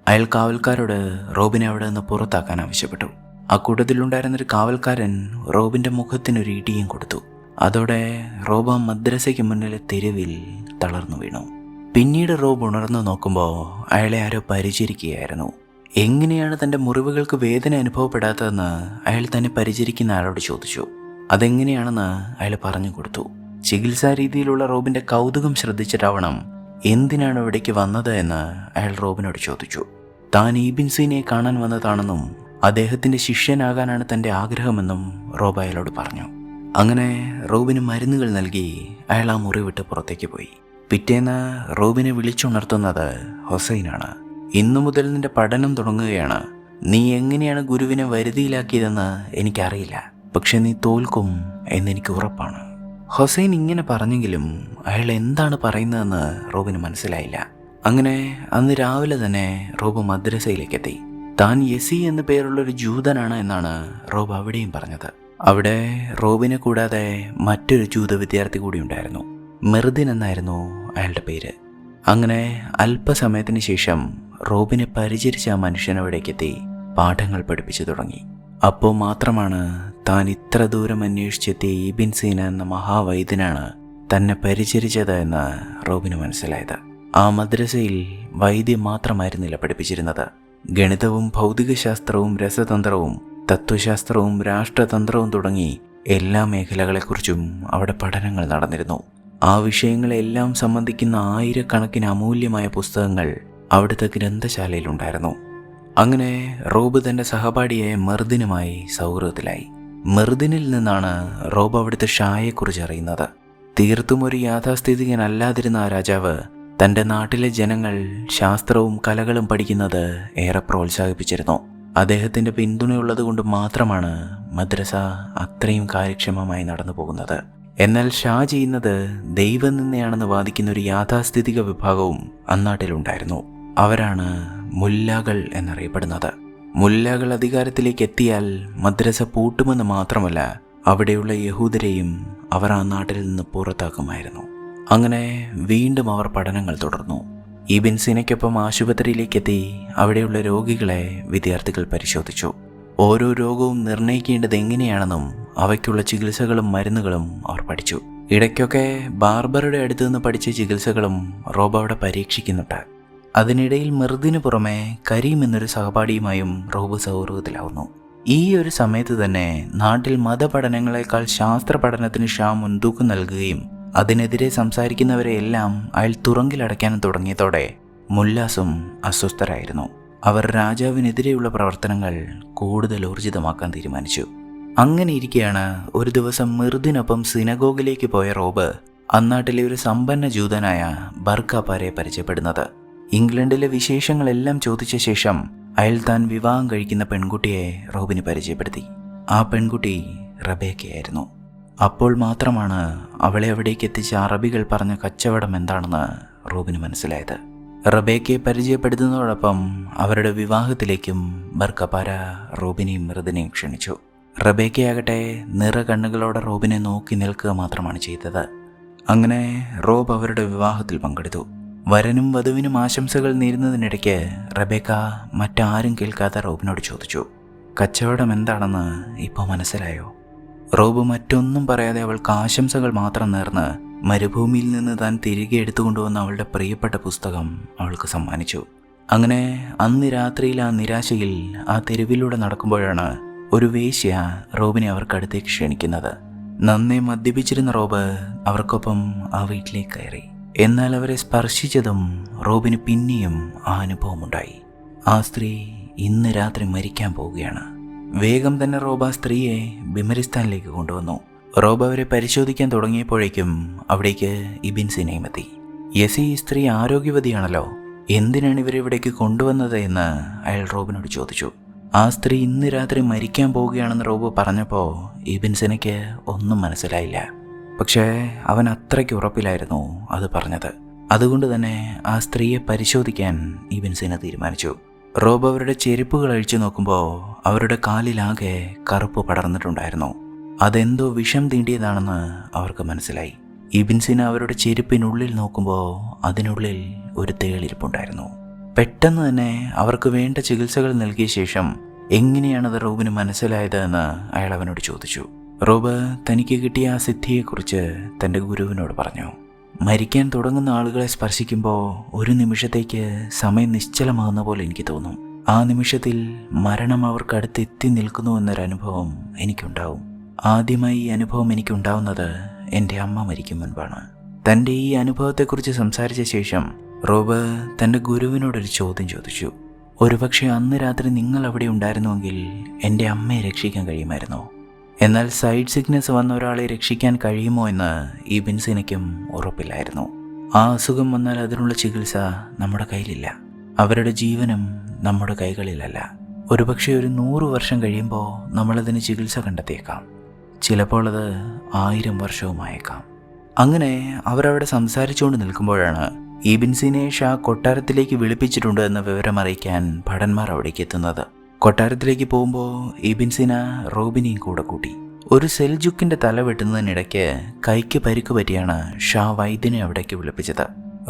അയാൾ കാവൽക്കാരോട് റോബിനെ അവിടെ നിന്ന് പുറത്താക്കാൻ ആവശ്യപ്പെട്ടു. ആ കൂട്ടത്തിലുണ്ടായിരുന്നൊരു കാവൽക്കാരൻ റോബിന്റെ മുഖത്തിനൊരു ഇടിയും കൊടുത്തു. അതോടെ റോബ് മദ്രസയ്ക്ക് മുന്നിലെ തെരുവിൽ തളർന്നു വീണു. പിന്നീട് റോബ് ഉണർന്നു നോക്കുമ്പോൾ അയാളെ ആരോ പരിചരിക്കുകയായിരുന്നു. എങ്ങനെയാണ് തൻ്റെ മുറിവുകൾക്ക് വേദന അനുഭവപ്പെടാത്തതെന്ന് അയാൾ തന്നെ പരിചരിക്കുന്ന ആളോട് ചോദിച്ചു. അതെങ്ങനെയാണെന്ന് അയാൾ പറഞ്ഞു കൊടുത്തു. ചികിത്സാ രീതിയിലുള്ള റോബിന്റെ കൗതുകം ശ്രദ്ധിച്ചിട്ടാവണം എന്തിനാണ് ഇവിടേക്ക് വന്നത് എന്ന് അയാൾ റോബിനോട് ചോദിച്ചു. താൻ ഇബിൻ സിനയെ കാണാൻ വന്നതാണെന്നും അദ്ദേഹത്തിന്റെ ശിഷ്യനാകാനാണ് തൻ്റെ ആഗ്രഹമെന്നും റോബ് അയാളോട് പറഞ്ഞു. അങ്ങനെ റോബിന് മരുന്നുകൾ നൽകി അയാൾ ആ മുറി വിട്ട് പുറത്തേക്ക് പോയി. പിറ്റേന്ന് റോബിനെ വിളിച്ചുണർത്തുന്നത് ഹൊസൈനാണ്. ഇന്നു മുതൽ നിന്റെ പഠനം തുടങ്ങുകയാണ്. നീ എങ്ങനെയാണ് ഗുരുവിനെ വരുതിയിലാക്കിയതെന്ന് എനിക്കറിയില്ല, പക്ഷെ നീ തോൽക്കും എന്നെനിക്ക് ഉറപ്പാണ്. ഹൊസൈൻ ഇങ്ങനെ പറഞ്ഞെങ്കിലും അയാൾ എന്താണ് പറയുന്നതെന്ന് റോബിന് മനസ്സിലായില്ല. അങ്ങനെ അന്ന് രാവിലെ തന്നെ റോബ് മദ്രസയിലേക്ക് എത്തി. താൻ യസി എന്ന പേരുള്ളൊരു ജൂതനാണ് എന്നാണ് റോബ് അവിടെയും പറഞ്ഞത്. അവിടെ റോബിനെ കൂടാതെ മറ്റൊരു ജൂത വിദ്യാർത്ഥി കൂടി ഉണ്ടായിരുന്നു. മെർദിൻ എന്നായിരുന്നു അയാളുടെ പേര്. അങ്ങനെ അല്പസമയത്തിന് ശേഷം റോബിനെ പരിചരിച്ച ആ മനുഷ്യൻ അവിടേക്കെത്തി പാഠങ്ങൾ പഠിപ്പിച്ചു തുടങ്ങി. അപ്പോൾ മാത്രമാണ് താൻ ഇത്ര ദൂരം അന്വേഷിച്ചെത്തിയ ഇബിൻ സീന എന്ന മഹാവൈദ്യനാണ് തന്നെ പരിചരിച്ചത് എന്ന് റോബിന് മനസ്സിലായത്. ആ മദ്രസയിൽ വൈദ്യം മാത്രമായിരുന്നില്ല പഠിപ്പിച്ചിരുന്നത്. ഗണിതവും ഭൗതികശാസ്ത്രവും രസതന്ത്രവും തത്വശാസ്ത്രവും രാഷ്ട്രതന്ത്രവും തുടങ്ങി എല്ലാ മേഖലകളെക്കുറിച്ചും അവിടെ പഠനങ്ങൾ നടന്നിരുന്നു. ആ വിഷയങ്ങളെല്ലാം സംബന്ധിക്കുന്ന ആയിരക്കണക്കിന് അമൂല്യമായ പുസ്തകങ്ങൾ അവിടുത്തെ ഗ്രന്ഥശാലയിലുണ്ടായിരുന്നു. അങ്ങനെ റോബ് തൻ്റെ സഹപാഠിയായ മെർദിനുമായി സൗഹൃദത്തിലായി. മെർദിനിൽ നിന്നാണ് റോബ് അവിടുത്തെ ഷായെക്കുറിച്ച് അറിയുന്നത്. തീർത്തും ഒരു യാഥാസ്ഥിതികനല്ലാതിരുന്ന ആ രാജാവ് തൻ്റെ നാട്ടിലെ ജനങ്ങൾ ശാസ്ത്രവും കലകളും പഠിക്കുന്നത് ഏറെ പ്രോത്സാഹിപ്പിച്ചിരുന്നു. അദ്ദേഹത്തിൻ്റെ പിന്തുണയുള്ളത് കൊണ്ട് മാത്രമാണ് മദ്രസ അത്രയും കാര്യക്ഷമമായി നടന്നു പോകുന്നത്. എന്നാൽ ഷാ ചെയ്യുന്നത് ദൈവനിന്ദയാണെന്ന് വാദിക്കുന്ന ഒരു യാഥാസ്ഥിതിക വിഭാഗവും അന്നാട്ടിലുണ്ടായിരുന്നു. അവരാണ് മുല്ലാകൾ എന്നറിയപ്പെടുന്നത്. മുല്ലാകൾ അധികാരത്തിലേക്ക് എത്തിയാൽ മദ്രസ പൂട്ടുമെന്ന് മാത്രമല്ല, അവിടെയുള്ള യഹൂദരെയും അവർ ആ നാട്ടിൽ നിന്ന് പുറത്താക്കുമായിരുന്നു. അങ്ങനെ വീണ്ടും അവർ പഠനങ്ങൾ തുടർന്നു. ഇബിൻ സിനയ്ക്കൊപ്പം ആശുപത്രിയിലേക്കെത്തി അവിടെയുള്ള രോഗികളെ വിദ്യാർത്ഥികൾ പരിശോധിച്ചു. ഓരോ രോഗവും നിർണ്ണയിക്കേണ്ടത് എങ്ങനെയാണെന്നും അവയ്ക്കുള്ള ചികിത്സകളും മരുന്നുകളും അവർ പഠിച്ചു. ഇടയ്ക്കൊക്കെ ബാർബറുടെ അടുത്ത് നിന്ന് പഠിച്ച ചികിത്സകളും റോബ് അവിടെ പരീക്ഷിക്കുന്നുണ്ട്. അതിനിടയിൽ മെർദിന് പുറമെ കരീം എന്നൊരു സഹപാഠിയുമായും റോബ് സൗഹൃദത്തിലാവുന്നു. ഈ ഒരു സമയത്ത് തന്നെ നാട്ടിൽ മതപഠനങ്ങളെക്കാൾ ശാസ്ത്ര പഠനത്തിന് ഷാ മുൻതൂക്കം നൽകുകയും അതിനെതിരെ സംസാരിക്കുന്നവരെ എല്ലാം അയാൾ തുറങ്കിലടയ്ക്കാനും തുടങ്ങിയതോടെ മുല്ലാസും അസ്വസ്ഥരായിരുന്നു. അവർ രാജാവിനെതിരെയുള്ള പ്രവർത്തനങ്ങൾ കൂടുതൽ ഊർജിതമാക്കാൻ തീരുമാനിച്ചു. അങ്ങനെ ഇരിക്കെയാണ് ഒരു ദിവസം മിർദിനൊപ്പം സിനഗോഗിലേക്ക് പോയ റോബ് അന്നാട്ടിലെ ഒരു സമ്പന്ന ജൂതനായ ബർക്കാപ്പാരെ പരിചയപ്പെടുന്നത്. ഇംഗ്ലണ്ടിലെ വിശേഷങ്ങളെല്ലാം ചോദിച്ച ശേഷം അയാൾ താൻ വിവാഹം കഴിക്കുന്ന പെൺകുട്ടിയെ റോബിന് പരിചയപ്പെടുത്തി. ആ പെൺകുട്ടി റബേക്കയായിരുന്നു. അപ്പോൾ മാത്രമാണ് അവളെ അവിടേക്ക് എത്തിച്ച അറബികൾ പറഞ്ഞ കച്ചവടം എന്താണെന്ന് റോബിന് മനസ്സിലായത്. റബേക്കയെ പരിചയപ്പെടുത്തുന്നതോടൊപ്പം അവരുടെ വിവാഹത്തിലേക്കും ബർക്കപ്പാര റോബിനെയും മിർദിനെയും ക്ഷണിച്ചു. റബേക്കയാകട്ടെ നിറകണ്ണുകളോടെ റോബിനെ നോക്കി നിൽക്കുക മാത്രമാണ് ചെയ്തത്. അങ്ങനെ റോബ് അവരുടെ വിവാഹത്തിൽ പങ്കെടുത്തു. വരനും വധുവിനും ആശംസകൾ നേരുന്നതിനിടയ്ക്ക് റബേക്ക മറ്റാരും കേൾക്കാതെ റോബിനോട് ചോദിച്ചു, കച്ചവടം എന്താണെന്ന് ഇപ്പോൾ മനസ്സിലായോ? റോബ് മറ്റൊന്നും പറയാതെ അവൾക്ക് ആശംസകൾ മാത്രം നേർന്ന് മരുഭൂമിയിൽ നിന്ന് താൻ തിരികെ എടുത്തുകൊണ്ടുവന്ന അവളുടെ പ്രിയപ്പെട്ട പുസ്തകം അവൾക്ക് സമ്മാനിച്ചു. അങ്ങനെ അന്ന് രാത്രിയിൽ ആ നിരാശയിൽ ആ തെരുവിലൂടെ നടക്കുമ്പോഴാണ് ഒരു വേശ്യ റോബിനെ അവർക്കടുത്തേക്ക് ക്ഷണിക്കുന്നത്. നന്നേ മദ്യപിച്ചിരുന്ന റോബ് അവർക്കൊപ്പം ആ വീട്ടിലേക്ക് കയറി. എന്നാൽ അവരെ സ്പർശിച്ചതും റോബിന് പിന്നെയും ആ അനുഭവമുണ്ടായി. ആ സ്ത്രീ ഇന്ന് രാത്രി മരിക്കാൻ പോവുകയാണ്. വേഗം തന്നെ റോബ് ആ സ്ത്രീയെ ബിമരിസ്ഥാനിലേക്ക് കൊണ്ടുവന്നു. റോബ് അവരെ പരിശോധിക്കാൻ തുടങ്ങിയപ്പോഴേക്കും അവിടേക്ക് ഇബിൻ സിനയും എത്തി. യസി, ഈ സ്ത്രീ ആരോഗ്യവതിയാണല്ലോ, എന്തിനാണ് ഇവരെ ഇവിടേക്ക് കൊണ്ടുവന്നത് എന്ന് അയാൾ റോബിനോട് ചോദിച്ചു. ആ സ്ത്രീ ഇന്ന് രാത്രി മരിക്കാൻ പോവുകയാണെന്ന് റോബ് പറഞ്ഞപ്പോൾ ഇബിൻ സിനയ്ക്ക് ഒന്നും മനസ്സിലായില്ല. പക്ഷേ അവൻ അത്രയ്ക്ക് ഉറപ്പിലായിരുന്നു അത് പറഞ്ഞത്. അതുകൊണ്ട് തന്നെ ആ സ്ത്രീയെ പരിശോധിക്കാൻ ഇബിൻ സിന തീരുമാനിച്ചു. റോബ് അവരുടെ ചെരുപ്പുകൾ അഴിച്ചു നോക്കുമ്പോൾ അവരുടെ കാലിലാകെ കറുപ്പ് പടർന്നിട്ടുണ്ടായിരുന്നു. അതെന്തോ വിഷം തീണ്ടിയതാണെന്ന് അവർക്ക് മനസ്സിലായി. ഇബിൻ സിന അവരുടെ ചെരുപ്പിനുള്ളിൽ നോക്കുമ്പോൾ അതിനുള്ളിൽ ഒരു തേളിരിപ്പുണ്ടായിരുന്നു. പെട്ടെന്ന് തന്നെ അവർക്ക് വേണ്ട ചികിത്സകൾ നൽകിയ ശേഷം എങ്ങനെയാണത് റോബിന് മനസ്സിലായത് എന്ന് അയാൾ അവനോട് ചോദിച്ചു. റോബ് തനിക്ക് കിട്ടിയ ആ സിദ്ധിയെക്കുറിച്ച് തൻ്റെ ഗുരുവിനോട് പറഞ്ഞു. മരിക്കാൻ തുടങ്ങുന്ന ആളുകളെ സ്പർശിക്കുമ്പോൾ ഒരു നിമിഷത്തേക്ക് സമയം നിശ്ചലമാകുന്ന പോലെ എനിക്ക് തോന്നും. ആ നിമിഷത്തിൽ മരണം അവർക്കടുത്ത് എത്തി നിൽക്കുന്നു എന്നൊരനുഭവം എനിക്കുണ്ടാവും. ആദ്യമായി ഈ അനുഭവം എനിക്കുണ്ടാവുന്നത് എൻ്റെ അമ്മ മരിക്കും മുൻപാണ്. തൻ്റെ ഈ അനുഭവത്തെക്കുറിച്ച് സംസാരിച്ച ശേഷം റോബ് തൻ്റെ ഗുരുവിനോടൊരു ചോദ്യം ചോദിച്ചു. ഒരുപക്ഷെ അന്ന് രാത്രി നിങ്ങൾ അവിടെ ഉണ്ടായിരുന്നുവെങ്കിൽ എൻ്റെ അമ്മയെ രക്ഷിക്കാൻ കഴിയുമായിരുന്നോ? എന്നാൽ സൈഡ് സിക്നസ് വന്ന ഒരാളെ രക്ഷിക്കാൻ കഴിയുമോ എന്ന് ഇബിൻ സിനയ്ക്കും ഉറപ്പില്ലായിരുന്നു. ആ അസുഖം വന്നാൽ അതിനുള്ള ചികിത്സ നമ്മുടെ കയ്യിലില്ല. അവരുടെ ജീവനും നമ്മുടെ കൈകളിലല്ല. ഒരുപക്ഷെ ഒരു 100 വർഷം കഴിയുമ്പോൾ നമ്മളതിന് ചികിത്സ കണ്ടെത്തിയേക്കാം. ചിലപ്പോൾ അത് 1000 വർഷവുമായേക്കാം. അങ്ങനെ അവരവിടെ സംസാരിച്ചുകൊണ്ട് നിൽക്കുമ്പോഴാണ് ഇബിൻ സിനയെ ഷാ കൊട്ടാരത്തിലേക്ക് വിളിപ്പിച്ചിട്ടുണ്ട് എന്ന വിവരം അറിയിക്കാൻ ഭടന്മാർ അവിടേക്ക് എത്തുന്നത്. കൊട്ടാരത്തിലേക്ക് പോകുമ്പോൾ ഇബിൻ സിന റോബിനെയും കൂടെ കൂട്ടി. ഒരു സെൽജുക്കിന്റെ തല വെട്ടുന്നതിനിടയ്ക്ക് കൈക്ക് പരിക്ക് പറ്റിയാണ് ഷാ വൈദ്യനെ അവിടേക്ക് വിളിപ്പിച്ചത്.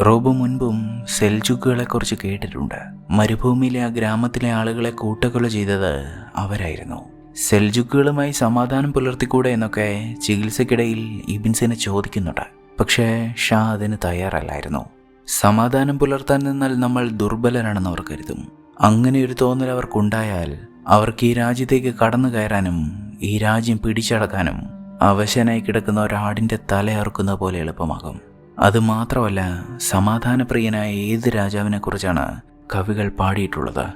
റോബ് മുൻപും സെൽജുക്കുകളെക്കുറിച്ച് കേട്ടിട്ടുണ്ട്. മരുഭൂമിയിലെ ആ ഗ്രാമത്തിലെ ആളുകളെ കൂട്ടക്കൊല ചെയ്തത് അവരായിരുന്നു. സെൽജുക്കുകളുമായി സമാധാനം പുലർത്തിക്കൂടെ എന്നൊക്കെ ചികിത്സക്കിടയിൽ ഇബിൻ സിന ചോദിക്കുന്നുണ്ട്. പക്ഷേ ഷാ അതിന് തയ്യാറല്ലായിരുന്നു. സമാധാനം പുലർത്താൻ നിന്നാൽ നമ്മൾ ദുർബലരാണെന്ന് അവർ കരുതും. അങ്ങനെ ഒരു തോന്നൽ അവർക്കുണ്ടായാൽ അവർക്ക് ഈ രാജ്യത്തേക്ക് കടന്നു കയറാനും ഈ രാജ്യം പിടിച്ചടക്കാനും അവശനായി കിടക്കുന്ന ഒരാടിൻ്റെ തലയറുക്കുന്ന പോലെ എളുപ്പമാകും. അതുമാത്രമല്ല, സമാധാനപ്രിയനായ ഏത് രാജാവിനെ കുറിച്ചാണ് കവികൾ പാടിയിട്ടുള്ളത്?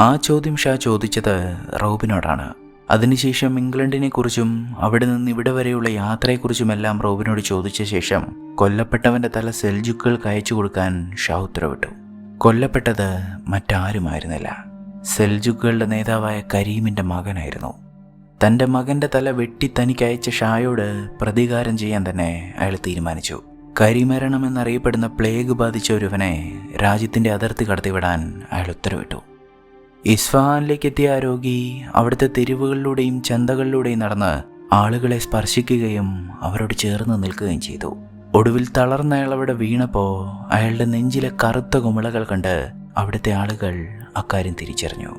ആ ചോദ്യം ഷാ ചോദിച്ചത് റോബിനോടാണ്. അതിനുശേഷം ഇംഗ്ലണ്ടിനെക്കുറിച്ചും അവിടെ നിന്ന് ഇവിടെ വരെയുള്ള യാത്രയെക്കുറിച്ചുമെല്ലാം റോബിനോട് ചോദിച്ച ശേഷം കൊല്ലപ്പെട്ടവൻ്റെ തല സെൽജുക്കുകൾക്ക് അയച്ചു കൊടുക്കാൻ ഷാ ഉത്തരവിട്ടു. കൊല്ലപ്പെട്ടത് മറ്റാരുമായിരുന്നില്ല, സെൽജുക്കുകളുടെ നേതാവായ കരീമിൻ്റെ മകനായിരുന്നു. തൻ്റെ മകൻ്റെ തല വെട്ടി തനിക്ക് അയച്ച ഷായോട് പ്രതികാരം ചെയ്യാൻ തന്നെ അയാൾ തീരുമാനിച്ചു. കരിമരണം എന്നറിയപ്പെടുന്ന പ്ലേഗ് ബാധിച്ച ഒരുവനെ രാജ്യത്തിൻ്റെ അതിർത്തി കടത്തിവിടാൻ അയാൾ ഉത്തരവിട്ടു. ഇസ്ഫഹാനിലേക്ക് എത്തിയ ആ രോഗി അവിടുത്തെ തെരുവുകളിലൂടെയും ചന്തകളിലൂടെയും നടന്ന് ആളുകളെ സ്പർശിക്കുകയും അവരോട് ചേർന്ന് നിൽക്കുകയും ചെയ്തു. ഒടുവിൽ തളർന്ന അയാൾ അവിടെ വീണപ്പോൾ അയാളുടെ നെഞ്ചിലെ കറുത്ത കുമിളകൾ കണ്ട് അവിടുത്തെ ആളുകൾ അക്കാര്യം തിരിച്ചറിഞ്ഞു.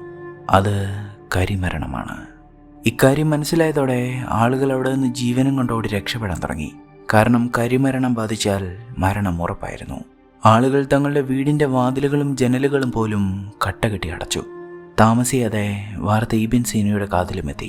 അത് കരിമരണമാണ്. ഇക്കാര്യം മനസ്സിലായതോടെ ആളുകൾ അവിടെ നിന്ന് ജീവനും കൊണ്ടോടി രക്ഷപ്പെടാൻ തുടങ്ങി. കാരണം കരിമരണം ബാധിച്ചാൽ മരണം ഉറപ്പായിരുന്നു. ആളുകൾ തങ്ങളുടെ വീടിൻ്റെ വാതിലുകളും ജനലുകളും പോലും കട്ടകെട്ടി അടച്ചു. താമസിയാതെ വാർത്ത ഇബിൻ സിനയുടെ കാതിലുമെത്തി.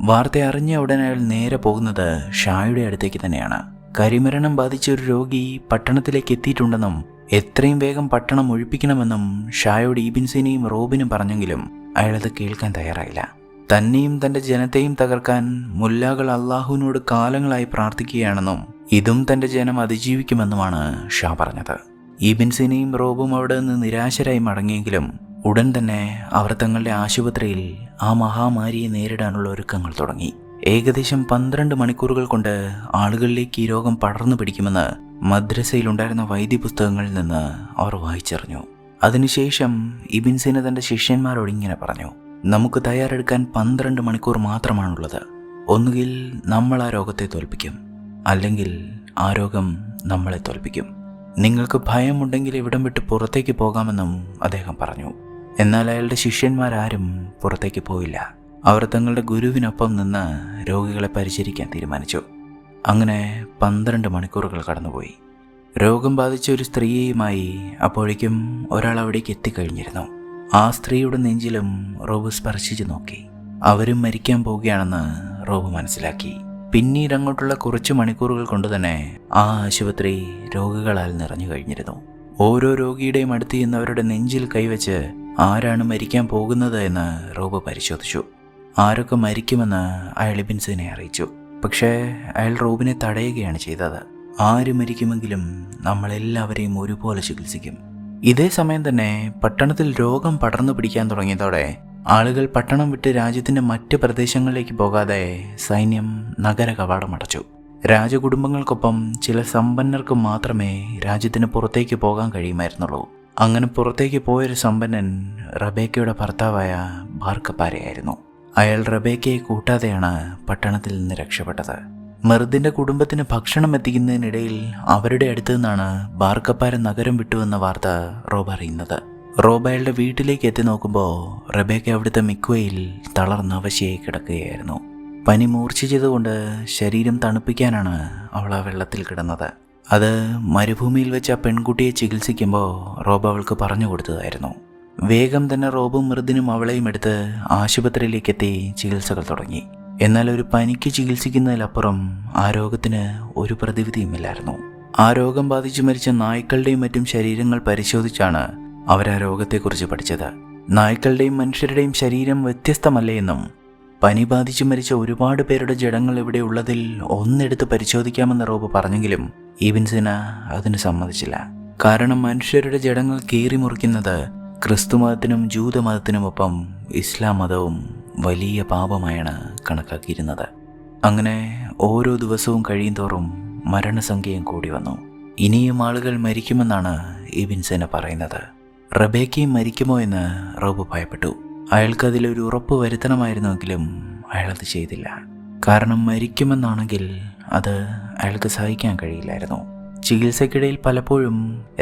വാർത്ത അറിഞ്ഞ ഉടനെ അയാൾ നേരെ പോകുന്നത് ഷായുടെ അടുത്തേക്ക് തന്നെയാണ്. കരിമരണം ബാധിച്ച ഒരു രോഗി പട്ടണത്തിലേക്ക് എത്തിയിട്ടുണ്ടെന്നും എത്രയും വേഗം പട്ടണം ഒഴിപ്പിക്കണമെന്നും ഷായോട് ഇബിൻ സിനയും റോബിനും പറഞ്ഞെങ്കിലും അയാളത് കേൾക്കാൻ തയ്യാറായില്ല. തന്നെയും തൻ്റെ ജനത്തെയും തകർക്കാൻ മുല്ലാകൾ അള്ളാഹുവിനോട് കാലങ്ങളായി പ്രാർത്ഥിക്കുകയാണെന്നും ഇതും തൻ്റെ ജനം അതിജീവിക്കുമെന്നുമാണ് ഷാ പറഞ്ഞത്. ഇബിൻ സിനയും റോബും അവിടെ നിന്ന് നിരാശരായി മടങ്ങിയെങ്കിലും ഉടൻ തന്നെ അവർ തങ്ങളുടെ ആശുപത്രിയിൽ ആ മഹാമാരിയെ നേരിടാനുള്ള ഒരുക്കങ്ങൾ തുടങ്ങി. ഏകദേശം 12 മണിക്കൂറുകൾ കൊണ്ട് ആളുകളിലേക്ക് ഈ രോഗം പടർന്നു പിടിക്കുമെന്ന് മദ്രസയിലുണ്ടായിരുന്ന വൈദ്യപുസ്തകങ്ങളിൽ നിന്ന് അവർ വായിച്ചറിഞ്ഞു. അതിനുശേഷം ഇബിൻ സിന തൻ്റെ ശിഷ്യന്മാരോട് ഇങ്ങനെ പറഞ്ഞു: നമുക്ക് തയ്യാറെടുക്കാൻ 12 മണിക്കൂർ മാത്രമാണുള്ളത്. ഒന്നുകിൽ നമ്മൾ ആ രോഗത്തെ തോൽപ്പിക്കും, അല്ലെങ്കിൽ ആ രോഗം നമ്മളെ തോൽപ്പിക്കും. നിങ്ങൾക്ക് ഭയമുണ്ടെങ്കിൽ ഇവിടം വിട്ട് പുറത്തേക്ക് പോകാമെന്നും അദ്ദേഹം പറഞ്ഞു. എന്നാൽ അയാളുടെ ശിഷ്യന്മാരാരും പുറത്തേക്ക് പോയില്ല. അവർ തങ്ങളുടെ ഗുരുവിനൊപ്പം നിന്ന് രോഗികളെ പരിചരിക്കാൻ തീരുമാനിച്ചു. അങ്ങനെ 12 മണിക്കൂറുകൾ കടന്നുപോയി. രോഗം ബാധിച്ച ഒരു സ്ത്രീയുമായി അപ്പോഴേക്കും ഒരാൾ അവിടേക്ക് എത്തിക്കഴിഞ്ഞിരുന്നു. ആ സ്ത്രീയുടെ നെഞ്ചിലും റോബ് സ്പർശിച്ചു നോക്കി. അവരും മരിക്കാൻ പോവുകയാണെന്ന് റോബ് മനസ്സിലാക്കി. പിന്നീട് അങ്ങോട്ടുള്ള കുറച്ച് മണിക്കൂറുകൾ കൊണ്ട് തന്നെ ആ ആശുപത്രി രോഗികളാൽ നിറഞ്ഞു കഴിഞ്ഞിരുന്നു. ഓരോ രോഗിയുടെയും അടുത്ത് ചെന്നവരുടെ നെഞ്ചിൽ കൈവച്ച് ആരാണ് മരിക്കാൻ പോകുന്നത് എന്ന് റോബ് പരിശോധിച്ചു. ആരൊക്കെ മരിക്കുമെന്ന് അയാൾ ഇബിൻസിനെ അറിയിച്ചു. പക്ഷേ അയാൾ റോബിനെ തടയുകയാണ് ചെയ്തത്. ആര് മരിക്കുമെങ്കിലും നമ്മളെല്ലാവരെയും ഒരുപോലെ ചികിത്സിക്കും. ഇതേ സമയം തന്നെ പട്ടണത്തിൽ രോഗം പടർന്നു പിടിക്കാൻ തുടങ്ങിയതോടെ ആളുകൾ പട്ടണം വിട്ട് രാജ്യത്തിന്റെ മറ്റ് പ്രദേശങ്ങളിലേക്ക് പോകാതെ സൈന്യം നഗര കവാടമടച്ചു. രാജകുടുംബങ്ങൾക്കൊപ്പം ചില സമ്പന്നർക്ക് മാത്രമേ രാജ്യത്തിന് പുറത്തേക്ക് പോകാൻ കഴിയുമായിരുന്നുള്ളൂ. അങ്ങനെ പുറത്തേക്ക് പോയൊരു സമ്പന്നൻ റബേക്കയുടെ ഭർത്താവായ ബാർക്കപ്പാരയായിരുന്നു. അയാൾ റബേക്കയെ കൂട്ടാതെയാണ് പട്ടണത്തിൽ നിന്ന് രക്ഷപ്പെട്ടത്. മെർദിന്റെ കുടുംബത്തിന് ഭക്ഷണം എത്തിക്കുന്നതിനിടയിൽ അവരുടെ അടുത്തു നിന്നാണ് ബാർക്കപ്പാര നഗരം വിട്ടുവെന്ന വാർത്ത റോബ് അറിയുന്നത്. റോബ് അയാളുടെ വീട്ടിലേക്ക് എത്തി നോക്കുമ്പോൾ റബേക്ക അവിടുത്തെ മിക്വയിൽ തളർന്നവശയായി കിടക്കുകയായിരുന്നു. പനി മൂർച്ഛിച്ചതുകൊണ്ട് ശരീരം തണുപ്പിക്കാനാണ് അവൾ ആ വെള്ളത്തിൽ കിടന്നത്. അത് മരുഭൂമിയിൽ വെച്ച് ആ പെൺകുട്ടിയെ ചികിത്സിക്കുമ്പോൾ റോബ് അവൾക്ക് പറഞ്ഞു കൊടുത്തതായിരുന്നു. വേഗം തന്നെ റോബും മൃദിനും അവളെയും എടുത്ത് ആശുപത്രിയിലേക്ക് എത്തി ചികിത്സകൾ തുടങ്ങി. എന്നാൽ ഒരു പനിക്ക് ചികിത്സിക്കുന്നതിലപ്പുറം ആ രോഗത്തിന് ഒരു പ്രതിവിധിയുമില്ലായിരുന്നു. ആ രോഗം ബാധിച്ചു മരിച്ച നായ്ക്കളുടെയും മറ്റും ശരീരങ്ങൾ പരിശോധിച്ചാണ് അവരാ രോഗത്തെക്കുറിച്ച് പഠിച്ചത്. നായ്ക്കളുടെയും മനുഷ്യരുടെയും ശരീരം വ്യത്യസ്തമല്ലേ എന്നും പനി ബാധിച്ചു മരിച്ച ഒരുപാട് പേരുടെ ജഡങ്ങൾ ഇവിടെ ഉള്ളതിൽ ഒന്നെടുത്ത് പരിശോധിക്കാമെന്ന് റോബ് പറഞ്ഞെങ്കിലും ഇബിൻസിന് അതിന് സമ്മതിച്ചില്ല. കാരണം മനുഷ്യരുടെ ജഡങ്ങൾ കീറി മുറിക്കുന്നത് ക്രിസ്തുമതത്തിനും ജൂതമതത്തിനുമൊപ്പം ഇസ്ലാം മതവും വലിയ പാപമായാണ് കണക്കാക്കിയിരുന്നത്. അങ്ങനെ ഓരോ ദിവസവും കഴിയും തോറും മരണസംഖ്യയും കൂടി വന്നു. ഇനിയും ആളുകൾ മരിക്കുമെന്നാണ് ഇബിൻസിന് പറയുന്നത്. റബേക്കയും മരിക്കുമോ എന്ന് റോബ് ഭയപ്പെട്ടു. അയാൾക്കതിലൊരു ഉറപ്പ് വരുത്തണമായിരുന്നുവെങ്കിലും അയാളത് ചെയ്തില്ല. കാരണം മരിക്കുമെന്നാണെങ്കിൽ അത് അയാൾക്ക് സഹിക്കാൻ കഴിയില്ലായിരുന്നു. ചികിത്സയ്ക്കിടയിൽ പലപ്പോഴും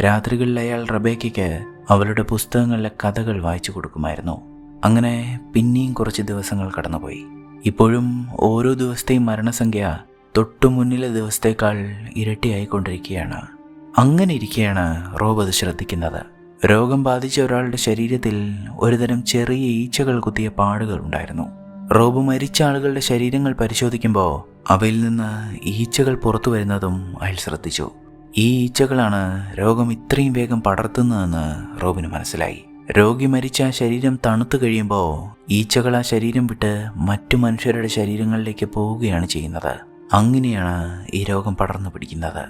രാത്രികളിൽ അയാൾ റബേക്കയ്ക്ക് അവളുടെ പുസ്തകങ്ങളിലെ കഥകൾ വായിച്ചു കൊടുക്കുമായിരുന്നു. അങ്ങനെ പിന്നെയും കുറച്ച് ദിവസങ്ങൾ കടന്നുപോയി. ഇപ്പോഴും ഓരോ ദിവസത്തെയും മരണസംഖ്യ തൊട്ടു മുന്നിലെ ദിവസത്തേക്കാൾ ഇരട്ടിയായിക്കൊണ്ടിരിക്കുകയാണ്. അങ്ങനെ ഇരിക്കെയാണ് റോബ് അത് ശ്രദ്ധിക്കുന്നത്. രോഗം ബാധിച്ച ഒരാളുടെ ശരീരത്തിൽ ഒരുതരം ചെറിയ ഈച്ചകൾ കുത്തിയ പാടുകൾ ഉണ്ടായിരുന്നു. റോബ് മരിച്ച ആളുകളുടെ ശരീരങ്ങൾ പരിശോധിക്കുമ്പോൾ അവയിൽ നിന്ന് ഈച്ചകൾ പുറത്തു വരുന്നതും അയാൾ ശ്രദ്ധിച്ചു. ഈ ഈച്ചകളാണ് രോഗം ഇത്രയും വേഗം പടർത്തുന്നതെന്ന് റോബിന് മനസ്സിലായി. രോഗി മരിച്ച ആ ശരീരം തണുത്തു കഴിയുമ്പോൾ ഈച്ചകൾ ആ ശരീരം വിട്ട് മറ്റു മനുഷ്യരുടെ ശരീരങ്ങളിലേക്ക് പോവുകയാണ് ചെയ്യുന്നത്. അങ്ങനെയാണ് ഈ രോഗം പടർന്നു പിടിക്കുന്നത്.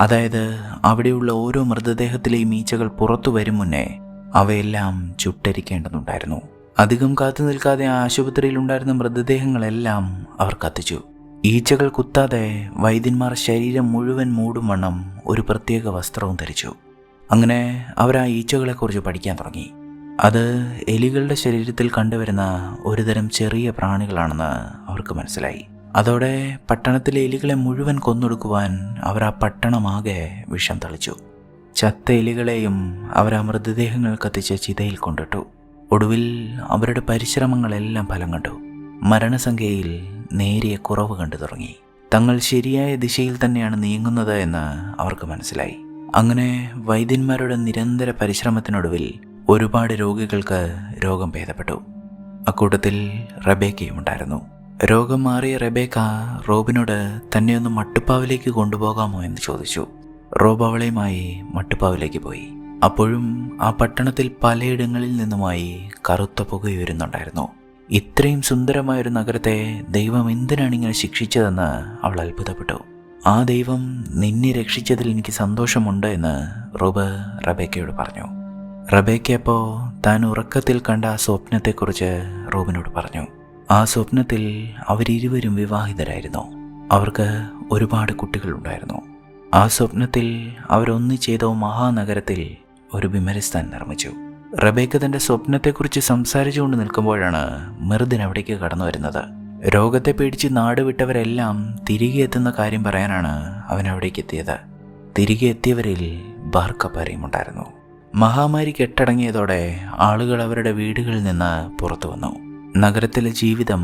അതായത് അവിടെയുള്ള ഓരോ മൃതദേഹത്തിലെയും ഈച്ചകൾ പുറത്തു വരും മുന്നേ അവയെല്ലാം ചുട്ടരിക്കേണ്ടതുണ്ടായിരുന്നു. അധികം കാത്തു നിൽക്കാതെ ആ ആശുപത്രിയിലുണ്ടായിരുന്ന മൃതദേഹങ്ങളെല്ലാം അവർ കത്തിച്ചു. ഈച്ചകൾ കുത്താതെ വൈദ്യന്മാർ ശരീരം മുഴുവൻ മൂടും വണ്ണം ഒരു പ്രത്യേക വസ്ത്രവും ധരിച്ചു. അങ്ങനെ അവർ ആ ഈച്ചകളെക്കുറിച്ച് പഠിക്കാൻ തുടങ്ങി. അത് എലികളുടെ ശരീരത്തിൽ കണ്ടുവരുന്ന ഒരുതരം ചെറിയ പ്രാണികളാണെന്ന് അവർക്ക് മനസ്സിലായി. അതോടെ പട്ടണത്തിലെ എലികളെ മുഴുവൻ കൊന്നൊടുക്കുവാൻ അവർ ആ പട്ടണമാകെ വിഷം തളിച്ചു. ചത്ത എലികളെയും അവർ ആ മൃതദേഹങ്ങൾ കത്തിച്ച് ചിതയിൽ കൊണ്ടിട്ടു. ഒടുവിൽ അവരുടെ പരിശ്രമങ്ങളെല്ലാം ഫലം കണ്ടു. മരണസംഖ്യയിൽ നേരിയ കുറവ് കണ്ടു തുടങ്ങി. തങ്ങൾ ശരിയായ ദിശയിൽ തന്നെയാണ് നീങ്ങുന്നത് എന്ന് അവർക്ക് മനസ്സിലായി. അങ്ങനെ വൈദ്യന്മാരുടെ നിരന്തര പരിശ്രമത്തിനൊടുവിൽ ഒരുപാട് രോഗികൾക്ക് രോഗം ഭേദപ്പെട്ടു. അക്കൂട്ടത്തിൽ റബേക്കയും ഉണ്ടായിരുന്നു. രോഗം മാറിയ റബേക്ക റോബിനോട് തന്നെ ഒന്ന് മട്ടുപ്പാവിലേക്ക് കൊണ്ടുപോകാമോ എന്ന് ചോദിച്ചു. റോബ് അവളെയുമായി മട്ടുപ്പാവിലേക്ക് പോയി. അപ്പോഴും ആ പട്ടണത്തിൽ പലയിടങ്ങളിൽ നിന്നുമായി കറുത്ത പുകയുയരുന്നുണ്ടായിരുന്നു. ഇത്രയും സുന്ദരമായൊരു നഗരത്തെ ദൈവം എന്തിനാണ് ഇങ്ങനെ ശിക്ഷിച്ചതെന്ന് അവൾ അത്ഭുതപ്പെട്ടു. ആ ദൈവം നിന്നെ രക്ഷിച്ചതിൽ എനിക്ക് സന്തോഷമുണ്ട് എന്ന് റോബ് റബേക്കയോട് പറഞ്ഞു. റബേക്ക അപ്പോൾ താൻ ഉറക്കത്തിൽ കണ്ട ആ സ്വപ്നത്തെക്കുറിച്ച് റോബിനോട് പറഞ്ഞു. ആ സ്വപ്നത്തിൽ അവരിരുവരും വിവാഹിതരായിരുന്നു. അവർക്ക് ഒരുപാട് കുട്ടികളുണ്ടായിരുന്നു. ആ സ്വപ്നത്തിൽ അവരൊന്നിച്ചേതോ മഹാനഗരത്തിൽ ഒരു ബിമരിസ്ഥാൻ നിർമ്മിച്ചു. റബേക്ക തൻ്റെ സ്വപ്നത്തെക്കുറിച്ച് സംസാരിച്ചുകൊണ്ട് നിൽക്കുമ്പോഴാണ് മെർദിൻ അവിടേക്ക് കടന്നു വരുന്നത്. രോഗത്തെ പേടിച്ച് നാട് വിട്ടവരെല്ലാം തിരികെ എത്തുന്ന കാര്യം പറയാനാണ് അവൻ അവിടേക്ക് എത്തിയത്. തിരികെ എത്തിയവരിൽ ബാർക്കപ്പാരയും ഉണ്ടായിരുന്നു. മഹാമാരി കെട്ടടങ്ങിയതോടെ ആളുകൾ അവരുടെ വീടുകളിൽ നിന്ന് പുറത്തു വന്നു. നഗരത്തിലെ ജീവിതം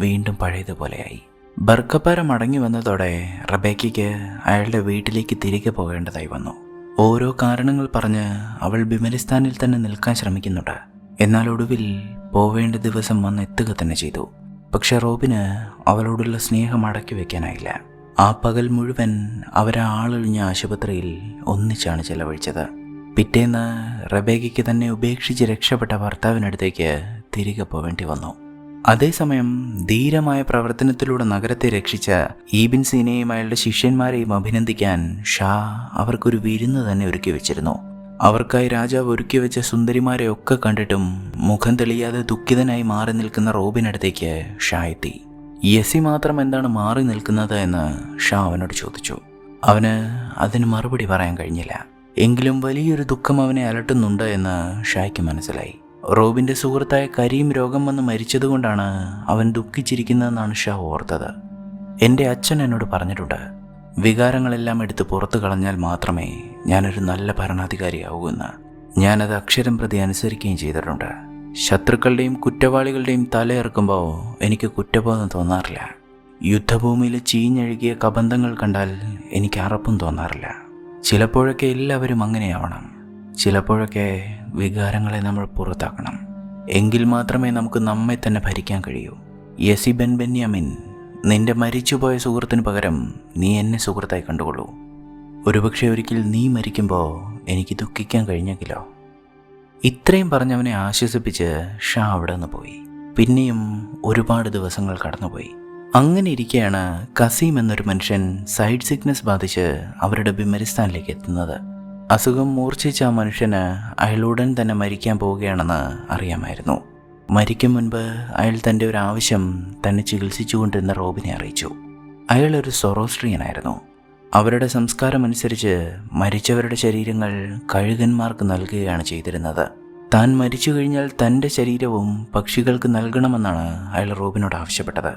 വീണ്ടും പഴയതുപോലെയായി. ബർക്കപ്പാര മടങ്ങി വന്നതോടെ റബേക്കയ്ക്ക് അയാളുടെ വീട്ടിലേക്ക് തിരികെ പോകേണ്ടതായി വന്നു. ഓരോ കാരണങ്ങൾ പറഞ്ഞ് അവൾ ബിമരിസ്ഥാനിൽ തന്നെ നിൽക്കാൻ ശ്രമിക്കുന്നുണ്ട്. എന്നാൽ ഒടുവിൽ പോവേണ്ട ദിവസം വന്നെത്തുക തന്നെ ചെയ്തു. പക്ഷെ റോബിന് അവളോടുള്ള സ്നേഹം അടക്കി വെക്കാനായില്ല. ആ പകൽ മുഴുവൻ അവരാ ആളൊഴിഞ്ഞ ആശുപത്രിയിൽ ഒന്നിച്ചാണ് ചെലവഴിച്ചത്. പിറ്റേന്ന് റബേക്കയ്ക്ക് തന്നെ ഉപേക്ഷിച്ച് രക്ഷപ്പെട്ട ഭർത്താവിനടുത്തേക്ക് തിരികെ പോവേണ്ടി വന്നു. അതേസമയം ധീരമായ പ്രവർത്തനത്തിലൂടെ നഗരത്തെ രക്ഷിച്ച ഈബിൻ സീനയും അയാളുടെ ശിഷ്യന്മാരെയും അഭിനന്ദിക്കാൻ ഷാ അവർക്കൊരു വിരുന്ന് തന്നെ ഒരുക്കി വെച്ചിരുന്നു. അവർക്കായി രാജാവ് ഒരുക്കി വെച്ച സുന്ദരിമാരെ ഒക്കെ കണ്ടിട്ടും മുഖം തെളിയാതെ ദുഃഖിതനായി മാറി നിൽക്കുന്ന റോബിനടുത്തേക്ക് ഷാ എത്തി. യെസി മാത്രം എന്താണ് മാറി നിൽക്കുന്നത് എന്ന് ഷാ അവനോട് ചോദിച്ചു. അവന് അതിന് മറുപടി പറയാൻ കഴിഞ്ഞില്ല. എങ്കിലും വലിയൊരു ദുഃഖം അവനെ അലട്ടുന്നുണ്ട് എന്ന് ഷായ്ക്ക് മനസ്സിലായി. റോബിന്റെ സുഹൃത്തായ കരീം രോഗം വന്ന് മരിച്ചതുകൊണ്ടാണ് അവൻ ദുഃഖിച്ചിരിക്കുന്നതെന്നാണ് ഷാ ഓർത്തത്. എൻ്റെ അച്ഛൻ എന്നോട് പറഞ്ഞിട്ടുണ്ട്, വികാരങ്ങളെല്ലാം എടുത്ത് പുറത്തു കളഞ്ഞാൽ മാത്രമേ ഞാനൊരു നല്ല ഭരണാധികാരിയാവൂ എന്ന്. ഞാനത് അക്ഷരം പ്രതി അനുസരിക്കുകയും ചെയ്തിട്ടുണ്ട്. ശത്രുക്കളുടെയും കുറ്റവാളികളുടെയും തലയിറക്കുമ്പോൾ എനിക്ക് കുറ്റബോധം തോന്നാറില്ല. യുദ്ധഭൂമിയിൽ ചീഞ്ഞഴുകിയ കബന്ധങ്ങൾ കണ്ടാൽ എനിക്ക് അറപ്പും തോന്നാറില്ല. ചിലപ്പോഴൊക്കെ എല്ലാവരും അങ്ങനെയാവണം. ചിലപ്പോഴൊക്കെ വികാരങ്ങളെ നമ്മൾ പുറത്താക്കണം. എങ്കിൽ മാത്രമേ നമുക്ക് നമ്മെ തന്നെ ഭരിക്കാൻ കഴിയൂ. യെസി ബെൻ ബെന്യാമിൻ, നിന്റെ മരിച്ചുപോയ സുഹൃത്തിന് പകരം നീ എന്നെ സുഹൃത്തായി കണ്ടുകൊള്ളൂ. ഒരുപക്ഷെ ഒരിക്കൽ നീ മരിക്കുമ്പോൾ എനിക്ക് ദുഃഖിക്കാൻ കഴിഞ്ഞെങ്കിലോ. ഇത്രയും പറഞ്ഞവനെ ആശ്വസിപ്പിച്ച് ഷാ അവിടെ നിന്ന് പോയി. പിന്നെയും ഒരുപാട് ദിവസങ്ങൾ കടന്നുപോയി. അങ്ങനെ ഇരിക്കെയാണ് കസീം എന്നൊരു മനുഷ്യൻ സൈഡ് സിക്നസ് ബാധിച്ച് അവരുടെ ബിമരിസ്ഥാനിലേക്ക് എത്തുന്നത്. അസുഖം മൂർച്ഛിച്ച ആ മനുഷ്യന് അയാളുടൻ തന്നെ മരിക്കാൻ പോവുകയാണെന്ന് അറിയാമായിരുന്നു. മരിക്കും മുൻപ് അയാൾ തൻ്റെ ഒരു ആവശ്യം തന്നെ ചികിത്സിച്ചുകൊണ്ടിരുന്ന റോബിനെ അറിയിച്ചു. അയാളൊരു സൊറോസ്ട്രിയനായിരുന്നു. അവരുടെ സംസ്കാരമനുസരിച്ച് മരിച്ചവരുടെ ശരീരങ്ങൾ കഴുകന്മാർക്ക് നൽകുകയാണ് ചെയ്തിരുന്നത്. താൻ മരിച്ചു കഴിഞ്ഞാൽ തൻ്റെ ശരീരവും പക്ഷികൾക്ക് നൽകണമെന്നാണ് അയാൾ റോബിനോട് ആവശ്യപ്പെട്ടത്.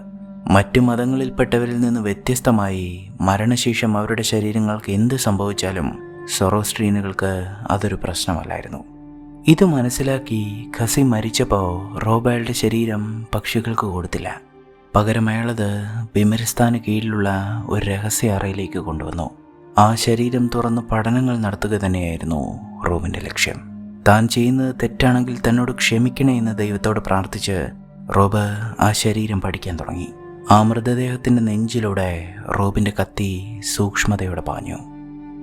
മറ്റു മതങ്ങളിൽപ്പെട്ടവരിൽ നിന്ന് വ്യത്യസ്തമായി മരണശേഷം അവരുടെ ശരീരങ്ങൾക്ക് എന്ത് സംഭവിച്ചാലും സൊറോസ്ട്രീനുകൾക്ക് അതൊരു പ്രശ്നമല്ലായിരുന്നു. ഇത് മനസ്സിലാക്കി ഖസീം മരിച്ചപ്പോൾ റോബ് അയാളുടെ ശരീരം പക്ഷികൾക്ക് കൊടുത്തില്ല. പകരം അയാളത് ബിമരിസ്ഥാന് കീഴിലുള്ള ഒരു രഹസ്യ അറയിലേക്ക് കൊണ്ടുവന്നു. ആ ശരീരം തുറന്ന് പഠനങ്ങൾ നടത്തുക തന്നെയായിരുന്നു റോബിൻ്റെ ലക്ഷ്യം. താൻ ചെയ്യുന്നത് തെറ്റാണെങ്കിൽ തന്നോട് ക്ഷമിക്കണേ എന്ന് ദൈവത്തോട് പ്രാർത്ഥിച്ച് റോബ് ആ ശരീരം പഠിക്കാൻ തുടങ്ങി. ആ മൃതദേഹത്തിൻ്റെ നെഞ്ചിലൂടെ റോബിൻ്റെ കത്തി സൂക്ഷ്മതയോടെ പാഞ്ഞു.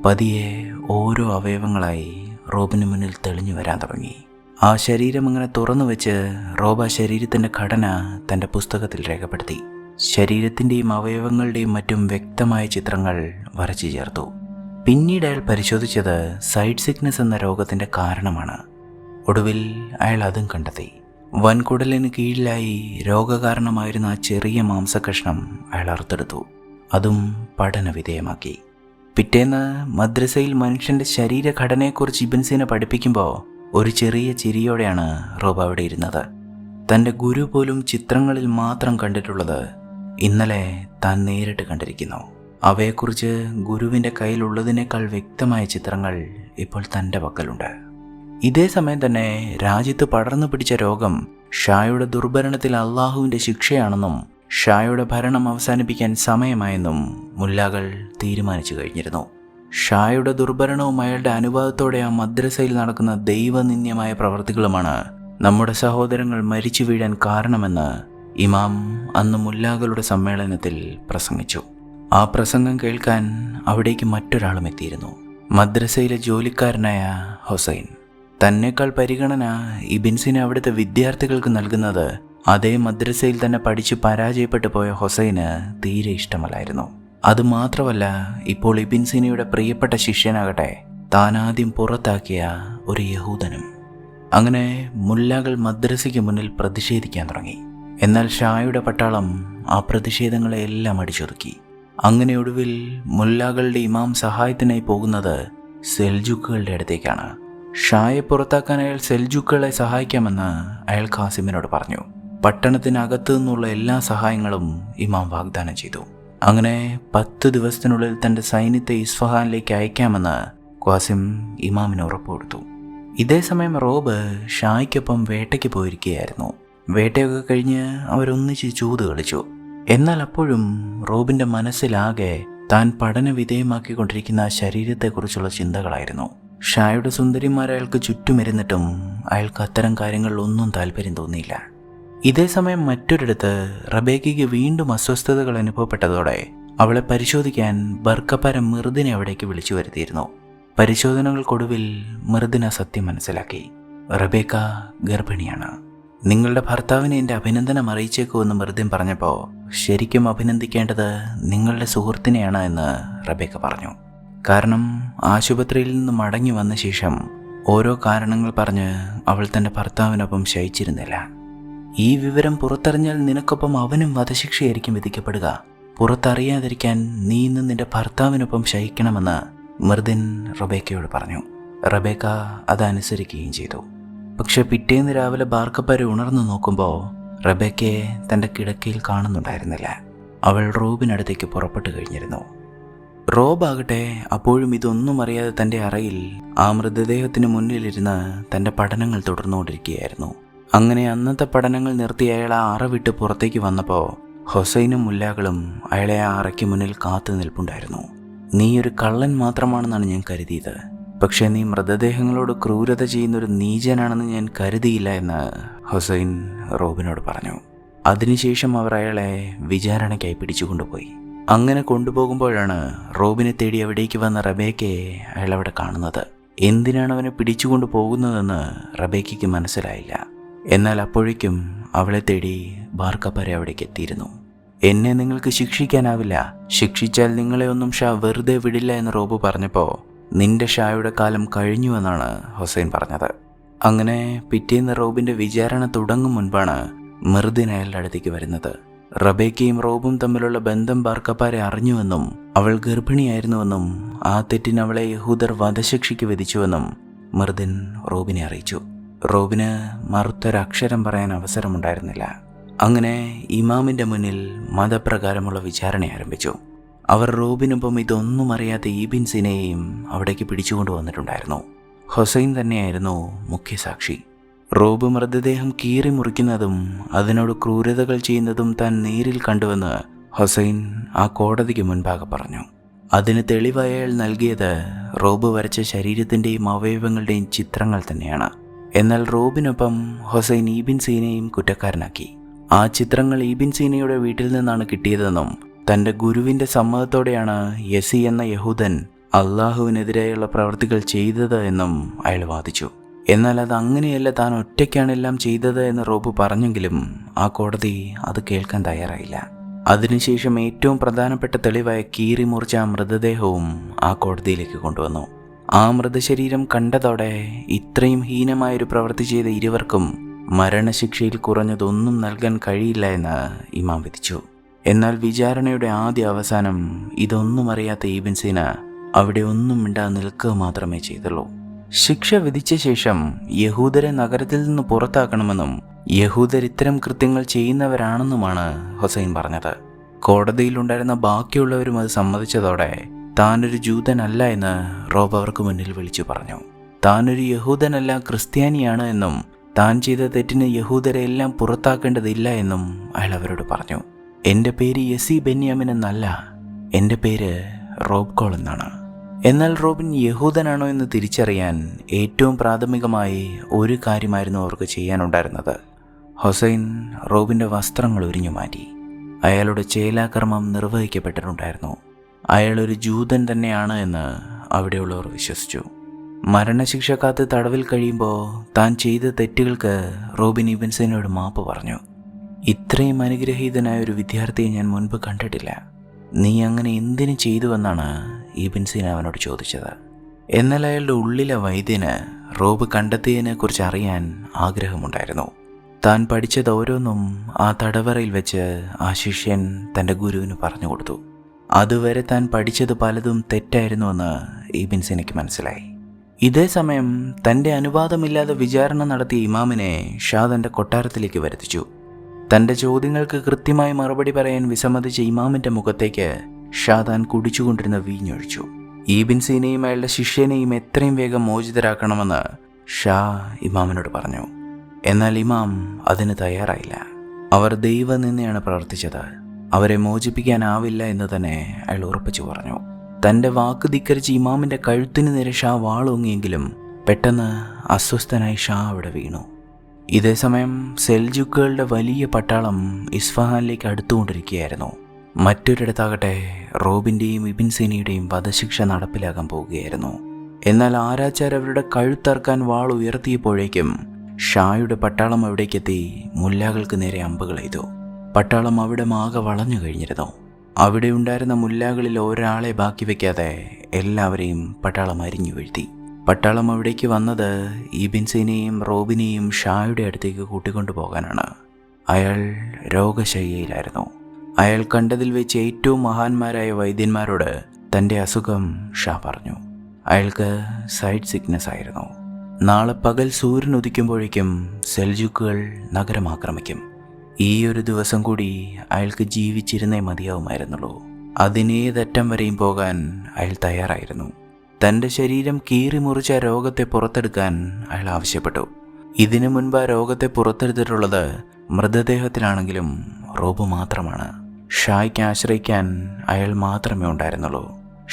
പതിയെ ഓരോ അവയവങ്ങളായി റോബിന് മുന്നിൽ തെളിഞ്ഞു വരാൻ തുടങ്ങി. ആ ശരീരം അങ്ങനെ തുറന്നു വെച്ച് റോബ് ആ ശരീരത്തിൻ്റെ ഘടന തൻ്റെ പുസ്തകത്തിൽ രേഖപ്പെടുത്തി. ശരീരത്തിൻ്റെയും അവയവങ്ങളുടെയും മറ്റും വ്യക്തമായ ചിത്രങ്ങൾ വരച്ചു ചേർത്തു. പിന്നീട് അയാൾ പരിശോധിച്ചത് സൈഡ് സിക്നസ് എന്ന രോഗത്തിൻ്റെ കാരണമാണ്. ഒടുവിൽ അയാൾ അതും കണ്ടെത്തി. വൻകുടലിന് കീഴിലായി രോഗകാരണമായിരുന്ന ആ ചെറിയ മാംസകഷ്ണം അയാൾ അറുത്തെടുത്തു. അതും പഠനവിധേയമാക്കി. പിറ്റേന്ന് മദ്രസയിൽ മനുഷ്യൻ്റെ ശരീരഘടനയെക്കുറിച്ച് ഇബ്ൻ സീന പഠിപ്പിക്കുമ്പോൾ ഒരു ചെറിയ ചിരിയോടെയാണ് റോബ് അവിടെ ഇരുന്നത്. തൻ്റെ ഗുരു പോലും ചിത്രങ്ങളിൽ മാത്രം കണ്ടിട്ടുള്ളത് ഇന്നലെ താൻ നേരിട്ട് കണ്ടിരിക്കുന്നു. അവയെക്കുറിച്ച് ഗുരുവിൻ്റെ കയ്യിലുള്ളതിനേക്കാൾ വ്യക്തമായ ചിത്രങ്ങൾ ഇപ്പോൾ തൻ്റെ പക്കലുണ്ട്. ഇതേ സമയം തന്നെ രാജ്യത്ത് പടർന്നു പിടിച്ച രോഗം ഷായുടെ ദുർഭരണത്തിൽ അള്ളാഹുവിൻ്റെ ശിക്ഷയാണെന്നും ഷായുടെ ഭരണം അവസാനിപ്പിക്കാൻ സമയമായെന്നും മുല്ലാകൾ തീരുമാനിച്ചു കഴിഞ്ഞിരുന്നു. ഷായുടെ ദുർഭരണവും അയാളുടെ അനുവാദത്തോടെ ആ മദ്രസയിൽ നടക്കുന്ന ദൈവനിന്ദ്യമായ പ്രവൃത്തികളുമാണ് നമ്മുടെ സഹോദരങ്ങൾ മരിച്ചു വീഴാൻ കാരണമെന്ന് ഇമാം അന്ന് മുല്ലാകളുടെ സമ്മേളനത്തിൽ പ്രസംഗിച്ചു. ആ പ്രസംഗം കേൾക്കാൻ അവിടേക്ക് മറ്റൊരാളും എത്തിയിരുന്നു. മദ്രസയിലെ ജോലിക്കാരനായ ഹുസൈൻ. തന്നേക്കാൾ പരിഗണന ഇബ്ൻ സീന അവിടുത്തെ വിദ്യാർത്ഥികൾക്ക് നൽകുന്നത് അതേ മദ്രസയിൽ തന്നെ പഠിച്ച് പരാജയപ്പെട്ടു പോയ ഹുസൈന് തീരെ ഇഷ്ടമല്ലായിരുന്നു. അതുമാത്രമല്ല, ഇപ്പോൾ ഇബ്ൻ സീനയുടെ പ്രിയപ്പെട്ട ശിഷ്യനാകട്ടെ താനാദ്യം പുറത്താക്കിയ ഒരു യഹൂദനും. അങ്ങനെ മുല്ലാകൾ മദ്രസയ്ക്ക് മുന്നിൽ പ്രതിഷേധിക്കാൻ തുടങ്ങി. എന്നാൽ ഷായുടെ പട്ടാളം ആ പ്രതിഷേധങ്ങളെ എല്ലാം അടിച്ചൊതുക്കി. അങ്ങനെ ഒടുവിൽ മുല്ലാകളുടെ ഇമാം സഹായത്തിനായി പോകുന്നത് സെൽജുക്കുകളുടെ അടുത്തേക്കാണ്. ഷായെ പുറത്താക്കാൻ അയാൾ സെൽജുക്കുകളെ സഹായിക്കാമെന്ന് അയാൾ ഖാസിമിനോട് പറഞ്ഞു. പട്ടണത്തിനകത്തു നിന്നുള്ള എല്ലാ സഹായങ്ങളും ഇമാം വാഗ്ദാനം ചെയ്തു. അങ്ങനെ 10 ദിവസത്തിനുള്ളിൽ തൻ്റെ സൈന്യത്തെ ഇസ്ഫഹാനിലേക്ക് അയക്കാമെന്ന് ഖ്വാസിം ഇമാമിന് ഉറപ്പുകൊടുത്തു. ഇതേസമയം റോബ് ഷായ്ക്കൊപ്പം വേട്ടയ്ക്ക് പോയിരിക്കുകയായിരുന്നു. വേട്ടയൊക്കെ കഴിഞ്ഞ് അവരൊന്നിച്ച് ചൂത് കളിച്ചു. എന്നാൽ അപ്പോഴും റോബിൻ്റെ മനസ്സിലാകെ താൻ പഠന വിധേയമാക്കിക്കൊണ്ടിരിക്കുന്ന ശരീരത്തെക്കുറിച്ചുള്ള ചിന്തകളായിരുന്നു. ഷായുടെ സുന്ദരിമാർ അയാൾക്ക് ചുറ്റുമിരുന്നിട്ടും അയാൾക്ക് അത്തരം കാര്യങ്ങളിലൊന്നും താല്പര്യം തോന്നിയില്ല. ഇതേസമയം മറ്റൊരിടത്ത് റബേക്കയ്ക്ക് വീണ്ടും അസ്വസ്ഥതകൾ അനുഭവപ്പെട്ടതോടെ അവളെ പരിശോധിക്കാൻ ബർക്കപ്പാര മിർദിനെ അവിടേക്ക് വിളിച്ചു വരുത്തിയിരുന്നു. പരിശോധനകൾക്കൊടുവിൽ മിർദിന സത്യം മനസ്സിലാക്കി. റബേക്ക ഗർഭിണിയാണ്. നിങ്ങളുടെ ഭർത്താവിനെ എൻ്റെ അഭിനന്ദനം അറിയിച്ചേക്കുമെന്ന് മിർദിൻ പറഞ്ഞപ്പോൾ ശരിക്കും അഭിനന്ദിക്കേണ്ടത് നിങ്ങളുടെ സുഹൃത്തിനെയാണ് എന്ന് റബേക്ക പറഞ്ഞു. കാരണം ആശുപത്രിയിൽ നിന്ന് മടങ്ങി വന്ന ശേഷം ഓരോ കാരണങ്ങൾ പറഞ്ഞ് അവൾ തൻ്റെ ഭർത്താവിനൊപ്പം ശയിച്ചിരുന്നില്ല. ഈ വിവരം പുറത്തറിഞ്ഞാൽ നിനക്കൊപ്പം അവനും വധശിക്ഷയായിരിക്കും വിധിക്കപ്പെടുക. പുറത്തറിയാതിരിക്കാൻ നീ ഇന്ന് നിന്റെ ഭർത്താവിനൊപ്പം ശയിക്കണമെന്ന് മിർദിൻ റബേക്കയോട് പറഞ്ഞു. റബേക്ക അതനുസരിക്കുകയും ചെയ്തു. പക്ഷെ പിറ്റേന്ന് രാവിലെ ബാർക്കപ്പാരെ ഉണർന്നു നോക്കുമ്പോൾ റബേക്കയെ തൻ്റെ കിടക്കയിൽ കാണുന്നുണ്ടായിരുന്നില്ല. അവൾ റോബിനടുത്തേക്ക് പുറപ്പെട്ടു കഴിഞ്ഞിരുന്നു. റോബാകട്ടെ അപ്പോഴും ഇതൊന്നും അറിയാതെ തൻ്റെ അറയിൽ ആ മൃതദേഹത്തിന് മുന്നിലിരുന്ന് തൻ്റെ പഠനങ്ങൾ തുടർന്നുകൊണ്ടിരിക്കുകയായിരുന്നു. അങ്ങനെ അന്നത്തെ പഠനങ്ങൾ നിർത്തി അയാൾ ആ അറ വിട്ട് പുറത്തേക്ക് വന്നപ്പോൾ ഹൊസൈനും മുല്ലാകളും അയാളെ ആ അറയ്ക്ക് മുന്നിൽ കാത്തു നിൽപ്പുണ്ടായിരുന്നു. നീ ഒരു കള്ളൻ മാത്രമാണെന്നാണ് ഞാൻ കരുതിയത്. പക്ഷേ നീ മൃതദേഹങ്ങളോട് ക്രൂരത ചെയ്യുന്നൊരു നീചനാണെന്ന് ഞാൻ കരുതിയില്ല എന്ന് ഹൊസൈൻ റോബിനോട് പറഞ്ഞു. അതിനുശേഷം അവർ അയാളെ വിചാരണയ്ക്കായി പിടിച്ചുകൊണ്ടുപോയി. അങ്ങനെ കൊണ്ടുപോകുമ്പോഴാണ് റോബിനെ തേടി അവിടേക്ക് വന്ന റബേക്കയെ അയാൾ അവിടെ കാണുന്നത്. എന്തിനാണ് അവനെ പിടിച്ചുകൊണ്ടു പോകുന്നതെന്ന് റബേക്കയ്ക്ക് മനസ്സിലായില്ല. എന്നാൽ അപ്പോഴേക്കും അവളെ തേടി ബാർക്കപ്പാര അവിടേക്ക് എത്തിയിരുന്നു. എന്നെ നിങ്ങൾക്ക് ശിക്ഷിക്കാനാവില്ല, ശിക്ഷിച്ചാൽ നിങ്ങളെ ഒന്നും ഷാ വെറുതെ വിടില്ല എന്ന് റോബ് പറഞ്ഞപ്പോൾ നിന്റെ ഷായുടെ കാലം കഴിഞ്ഞുവെന്നാണ് ഹൊസൈൻ പറഞ്ഞത്. അങ്ങനെ പിറ്റേന്ന് റോബിൻ്റെ വിചാരണ തുടങ്ങും മുൻപാണ് മിർദിൻ അയാളുടെ അടുത്തേക്ക് വരുന്നത്. റബേക്കയും റോബും തമ്മിലുള്ള ബന്ധം ബാർക്കപ്പാരെ അറിഞ്ഞുവെന്നും അവൾ ഗർഭിണിയായിരുന്നുവെന്നും ആ തെറ്റിന് അവളെ യഹൂദർ വധശിക്ഷയ്ക്ക് വിധിച്ചുവെന്നും മിർദിൻ റോബിനെ അറിയിച്ചു. റോബിന് മറുത്തൊരക്ഷരം പറയാൻ അവസരമുണ്ടായിരുന്നില്ല. അങ്ങനെ ഇമാമിൻ്റെ മുന്നിൽ മതപ്രകാരമുള്ള വിചാരണ ആരംഭിച്ചു. അവർ റോബിനൊപ്പം ഇതൊന്നും അറിയാത്ത ഈബിൻ സിനയെയും അവിടേക്ക് പിടിച്ചുകൊണ്ടു വന്നിട്ടുണ്ടായിരുന്നു. ഹൊസൈൻ തന്നെയായിരുന്നു മുഖ്യസാക്ഷി. റോബ് മൃതദേഹം കീറി മുറിക്കുന്നതും അതിനോട് ക്രൂരതകൾ ചെയ്യുന്നതും താൻ നേരിൽ കണ്ടുവെന്ന് ഹൊസൈൻ ആ കോടതിക്ക് മുൻപാകെ പറഞ്ഞു. അതിന് തെളിവായി അയാൾ നൽകിയത് റോബ് വരച്ച ശരീരത്തിൻ്റെയും അവയവങ്ങളുടെയും ചിത്രങ്ങൾ തന്നെയാണ്. എന്നാൽ റോബിനൊപ്പം ഹൊസൈൻ ഈബിൻ സീനയും കുറ്റക്കാരനാക്കി. ആ ചിത്രങ്ങൾ ഈബിൻ സീനയുടെ വീട്ടിൽ നിന്നാണ് കിട്ടിയതെന്നും തൻ്റെ ഗുരുവിൻ്റെ സമ്മതത്തോടെയാണ് യസി എന്ന യഹൂദൻ അള്ളാഹുവിനെതിരെയുള്ള പ്രവൃത്തികൾ ചെയ്തത് എന്നും അയാൾ വാദിച്ചു. എന്നാൽ അത് അങ്ങനെയല്ല, താൻ ഒറ്റയ്ക്കാണ് എല്ലാം ചെയ്തത് എന്ന് റോബ് പറഞ്ഞെങ്കിലും ആ കോടതി അത് കേൾക്കാൻ തയ്യാറായില്ല. അതിനുശേഷം ഏറ്റവും പ്രധാനപ്പെട്ട തെളിവായ കീറി മുറിച്ച ആ മൃതദേഹവും ആ കോടതിയിലേക്ക് കൊണ്ടുവന്നു. ആ മൃതശരീരം കണ്ടതോടെ ഇത്രയും ഹീനമായൊരു പ്രവൃത്തി ചെയ്ത ഇരുവർക്കും മരണശിക്ഷയിൽ കുറഞ്ഞതൊന്നും നൽകാൻ കഴിയില്ല എന്ന് ഇമാം വിധിച്ചു. എന്നാൽ വിചാരണയുടെ ആദ്യ അവസാനം ഇതൊന്നും അറിയാത്ത ഈബിൻ സീന അവിടെ ഒന്നും മിണ്ടാതെ നിൽക്കുക മാത്രമേ ചെയ്തുള്ളൂ. ശിക്ഷ വിധിച്ച ശേഷം യഹൂദരെ നഗരത്തിൽ നിന്ന് പുറത്താക്കണമെന്നും യഹൂദർ ഇത്തരം കൃത്യങ്ങൾ ചെയ്യുന്നവരാണെന്നുമാണ് ഹൊസൈൻ പറഞ്ഞത്. കോടതിയിലുണ്ടായിരുന്ന ബാക്കിയുള്ളവരും അത് സമ്മതിച്ചതോടെ താനൊരു ജൂതനല്ല എന്ന് റോബ് അവർക്ക് മുന്നിൽ വിളിച്ചു പറഞ്ഞു. താനൊരു യഹൂദനല്ല, ക്രിസ്ത്യാനിയാണ് എന്നും താൻ ചെയ്ത തെറ്റിന് യഹൂദരെ എല്ലാം പുറത്താക്കേണ്ടതില്ല എന്നും അയാൾ അവരോട് പറഞ്ഞു. എൻ്റെ പേര് യസി ബെന്യാമിൻ എന്നല്ല, എൻ്റെ പേര് റോബ് കോൾ എന്നാണ്. എന്നാൽ റോബിൻ യഹൂദനാണോ എന്ന് തിരിച്ചറിയാൻ ഏറ്റവും പ്രാഥമികമായി ഒരു കാര്യമായിരുന്നു അവർക്ക് ചെയ്യാനുണ്ടായിരുന്നത്. ഹൊസൈൻ റോബിൻ്റെ വസ്ത്രങ്ങൾ ഉരിഞ്ഞു മാറ്റി. അയാളുടെ ചേലാകർമ്മം നിർവഹിക്കപ്പെട്ടിട്ടുണ്ടായിരുന്നു. അയാളൊരു ജൂതൻ തന്നെയാണ് എന്ന് അവിടെയുള്ളവർ വിശ്വസിച്ചു. മരണശിക്ഷ കാത്ത് തടവിൽ കഴിയുമ്പോൾ താൻ ചെയ്ത തെറ്റുകൾക്ക് റോബിൻ ഈബൻ സീനയോട് മാപ്പ് പറഞ്ഞു. ഇത്രയും അനുഗ്രഹീതനായ ഒരു വിദ്യാർത്ഥിയെ ഞാൻ മുൻപ് കണ്ടിട്ടില്ല. നീ അങ്ങനെ എന്തിനു ചെയ്തുവെന്നാണ് ഈബൻ സീന അവനോട് ചോദിച്ചത്. എന്നാൽ അയാളുടെ ഉള്ളിലെ വൈദ്യന് റോബ് കണ്ടെത്തിയതിനെക്കുറിച്ച് അറിയാൻ ആഗ്രഹമുണ്ടായിരുന്നു. താൻ പഠിച്ചത് ഓരോന്നും ആ തടവറയിൽ വെച്ച് ആ ശിഷ്യൻ തൻ്റെ ഗുരുവിന് പറഞ്ഞു കൊടുത്തു. അതുവരെ താൻ പഠിച്ചത് പലതും തെറ്റായിരുന്നുവെന്ന് ഈബൻ സീനയ്ക്ക് മനസ്സിലായി. ഇതേസമയം തൻ്റെ അനുവാദമില്ലാതെ വിചാരണ നടത്തിയ ഇമാമിനെ ഷാ തൻ്റെ കൊട്ടാരത്തിലേക്ക് വരുത്തിച്ചു. തൻ്റെ ചോദ്യങ്ങൾക്ക് കൃത്യമായി മറുപടി പറയാൻ വിസമ്മതിച്ച ഇമാമിൻ്റെ മുഖത്തേക്ക് ഷാ താൻ കുടിച്ചുകൊണ്ടിരുന്ന വീഞ്ഞൊഴിച്ചു. ഈബിൻ സീനയും അയാളുടെ ശിഷ്യനെയും എത്രയും വേഗം മോചിതരാക്കണമെന്ന് ഷാ ഇമാമിനോട് പറഞ്ഞു. എന്നാൽ ഇമാം അതിന് തയ്യാറായില്ല. അവർ ദൈവം നിന്നെയാണ് പ്രവർത്തിച്ചത്, അവരെ മോചിപ്പിക്കാനാവില്ല എന്ന് തന്നെ അയാൾ ഉറപ്പിച്ചു പറഞ്ഞു. തൻ്റെ വാക്ക് ധിക്കരിച്ച് ഇമാമിൻ്റെ കഴുത്തിന് നേരെ ഷാ വാളോങ്ങിയെങ്കിലും പെട്ടെന്ന് അസ്വസ്ഥനായി ഷാ അവിടെ വീണു. ഇതേസമയം സെൽജുക്കുകളുടെ വലിയ പട്ടാളം ഇസ്ഫഹാനിലേക്ക് അടുത്തുകൊണ്ടിരിക്കുകയായിരുന്നു. മറ്റൊരിടത്താകട്ടെ റോബിൻ്റെയും ഇബിൻ സീനയുടെയും വധശിക്ഷ നടപ്പിലാക്കാൻ പോവുകയായിരുന്നു. എന്നാൽ ആരാച്ചാർ അവരുടെ കഴുത്തറക്കാൻ വാൾ ഉയർത്തിയപ്പോഴേക്കും ഷായുടെ പട്ടാളം അവിടേക്കെത്തി മുല്ലാകൾക്ക് നേരെ അമ്പുകൾ എയ്തു. പട്ടാളം അവിടെ ആകെ വളഞ്ഞു കഴിഞ്ഞിരുന്നു. അവിടെ ഉണ്ടായിരുന്ന മുല്ലാകളിൽ ഒരാളെ ബാക്കി വയ്ക്കാതെ എല്ലാവരെയും പട്ടാളം അരിഞ്ഞു വീഴ്ത്തി. പട്ടാളം അവിടേക്ക് വന്നത് ഇബിൻ സീനയെയും റോബിനെയും ഷായുടെ അടുത്തേക്ക് കൂട്ടിക്കൊണ്ടുപോകാനാണ്. അയാൾ രോഗശയ്യയിലായിരുന്നു. അയാൾ കണ്ടതിൽ വെച്ച് ഏറ്റവും മഹാന്മാരായ വൈദ്യന്മാരോട് തൻ്റെ അസുഖം ഷാ പറഞ്ഞു. അയാൾക്ക് സൈഡ് സിക്നസ് ആയിരുന്നു. നാളെ പകൽ സൂര്യൻ ഉദിക്കുമ്പോഴേക്കും സെൽജുക്കുകൾ നഗരം ആക്രമിക്കും. ഈ ഒരു ദിവസം കൂടി അയാൾക്ക് ജീവിച്ചിരുന്നേ മതിയാവുമായിരുന്നുള്ളൂ. അതിനേതറ്റം വരെയും പോകാൻ അയാൾ തയ്യാറായിരുന്നു. തൻ്റെ ശരീരം കീറി മുറിച്ച രോഗത്തെ പുറത്തെടുക്കാൻ അയാൾ ആവശ്യപ്പെട്ടു. ഇതിനു മുൻപ് ആ രോഗത്തെ പുറത്തെടുത്തിട്ടുള്ളത് മൃതദേഹത്തിലാണെങ്കിലും റോബ് മാത്രമാണ്. ഷായ്ക്ക് ആശ്രയിക്കാൻ അയാൾ മാത്രമേ ഉണ്ടായിരുന്നുള്ളൂ.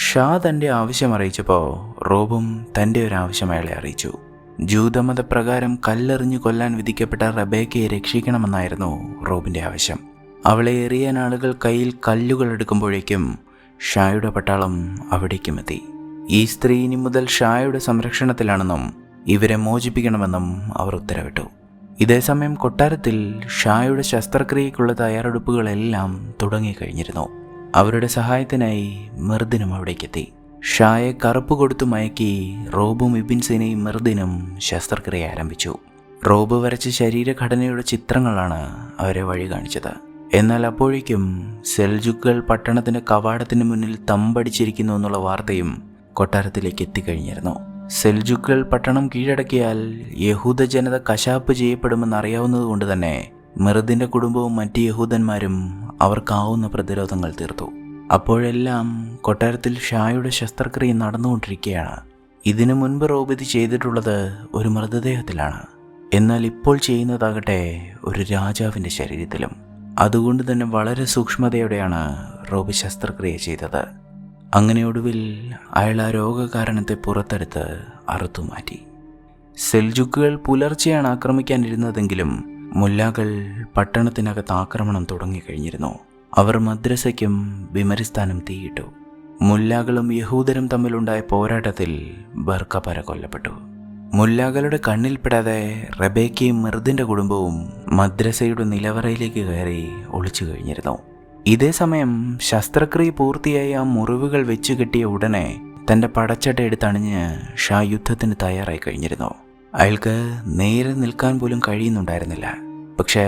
ഷാ തൻ്റെ ആവശ്യം അറിയിച്ചപ്പോൾ റോബും തൻ്റെ ഒരു ആവശ്യം അയാളെ അറിയിച്ചു. ജൂതമതപ്രകാരം കല്ലെറിഞ്ഞു കൊല്ലാൻ വിധിക്കപ്പെട്ട റബേക്കയെ രക്ഷിക്കണമെന്നായിരുന്നു റോബിൻ്റെ ആവശ്യം. അവളെ എറിയാൻ ആളുകൾ കയ്യിൽ കല്ലുകൾ എടുക്കുമ്പോഴേക്കും ഷായുടെ പട്ടാളം അവിടേക്കും എത്തി. ഈ സ്ത്രീ ഇനി മുതൽ ഷായുടെ സംരക്ഷണത്തിലാണെന്നും ഇവരെ മോചിപ്പിക്കണമെന്നും അവർ ഉത്തരവിട്ടു. ഇതേസമയം കൊട്ടാരത്തിൽ ഷായുടെ ശസ്ത്രക്രിയയ്ക്കുള്ള തയ്യാറെടുപ്പുകളെല്ലാം തുടങ്ങിക്കഴിഞ്ഞിരുന്നു. അവരുടെ സഹായത്തിനായി മിർദിനും അവിടേക്കെത്തി. ഷായെ കറുപ്പ് കൊടുത്തു മയക്കി റോബും ഇബിൻ സീനയും മിർദിനും ശസ്ത്രക്രിയ ആരംഭിച്ചു. റോബ് വരച്ച ശരീരഘടനയുടെ ചിത്രങ്ങളാണ് അവരെ വഴി കാണിച്ചത്. എന്നാൽ അപ്പോഴേക്കും സെൽജുക്കുകൾ പട്ടണത്തിന്റെ കവാടത്തിന് മുന്നിൽ തമ്പടിച്ചിരിക്കുന്നു എന്നുള്ള വാർത്തയും കൊട്ടാരത്തിലേക്ക് എത്തിക്കഴിഞ്ഞിരുന്നു. സെൽജുക്കുകൾ പട്ടണം കീഴടക്കിയാൽ യഹൂദ ജനത കശാപ്പ് ചെയ്യപ്പെടുമെന്ന് അറിയാവുന്നതുകൊണ്ട് തന്നെ മിർദിന്റെ കുടുംബവും മറ്റ് യഹൂദന്മാരും അവർക്കാവുന്ന പ്രതിരോധങ്ങൾ തീർത്തു. അപ്പോഴെല്ലാം കൊട്ടാരത്തിൽ ഷായുടെ ശസ്ത്രക്രിയ നടന്നുകൊണ്ടിരിക്കുകയാണ്. ഇതിനു മുൻപ് റോബ് ഇത് ചെയ്തിട്ടുള്ളത് ഒരു മൃതദേഹത്തിലാണ്. എന്നാൽ ഇപ്പോൾ ചെയ്യുന്നതാകട്ടെ ഒരു രാജാവിൻ്റെ ശരീരത്തിലും. അതുകൊണ്ട് തന്നെ വളരെ സൂക്ഷ്മതയോടെയാണ് റോബ് ശസ്ത്രക്രിയ ചെയ്തത്. അങ്ങനെ ഒടുവിൽ അയാൾ ആ രോഗകാരണത്തെ പുറത്തെടുത്ത് അറുത്തുമാറ്റി. സെൽജുക്കുകൾ പുലർച്ചെയാണ് ആക്രമിക്കാനിരുന്നതെങ്കിലും മുല്ലാകൾ പട്ടണത്തിനകത്ത് ആക്രമണം തുടങ്ങിക്കഴിഞ്ഞിരുന്നു. അവർ മദ്രസയ്ക്കും ബിമരിസ്ഥാനും തീയിട്ടു. മുല്ലാകളും യഹൂദരും തമ്മിലുണ്ടായ പോരാട്ടത്തിൽ ബർക്കപര കൊല്ലപ്പെട്ടു. മുല്ലാകളുടെ കണ്ണിൽപ്പെടാതെ റബേക്കയും മിർദിന്റെ കുടുംബവും മദ്രസയുടെ നിലവറയിലേക്ക് കയറി ഒളിച്ചു കഴിഞ്ഞിരുന്നു. ഇതേസമയം ശസ്ത്രക്രിയ പൂർത്തിയായി ആ മുറിവുകൾ വെച്ചു കെട്ടിയ ഉടനെ തൻ്റെ പടച്ചട്ട എടുത്തണിഞ്ഞ് ഷാ യുദ്ധത്തിന് തയ്യാറായി കഴിഞ്ഞിരുന്നു. അയാൾക്ക് നേരെ നിൽക്കാൻ പോലും കഴിയുന്നുണ്ടായിരുന്നില്ല. പക്ഷേ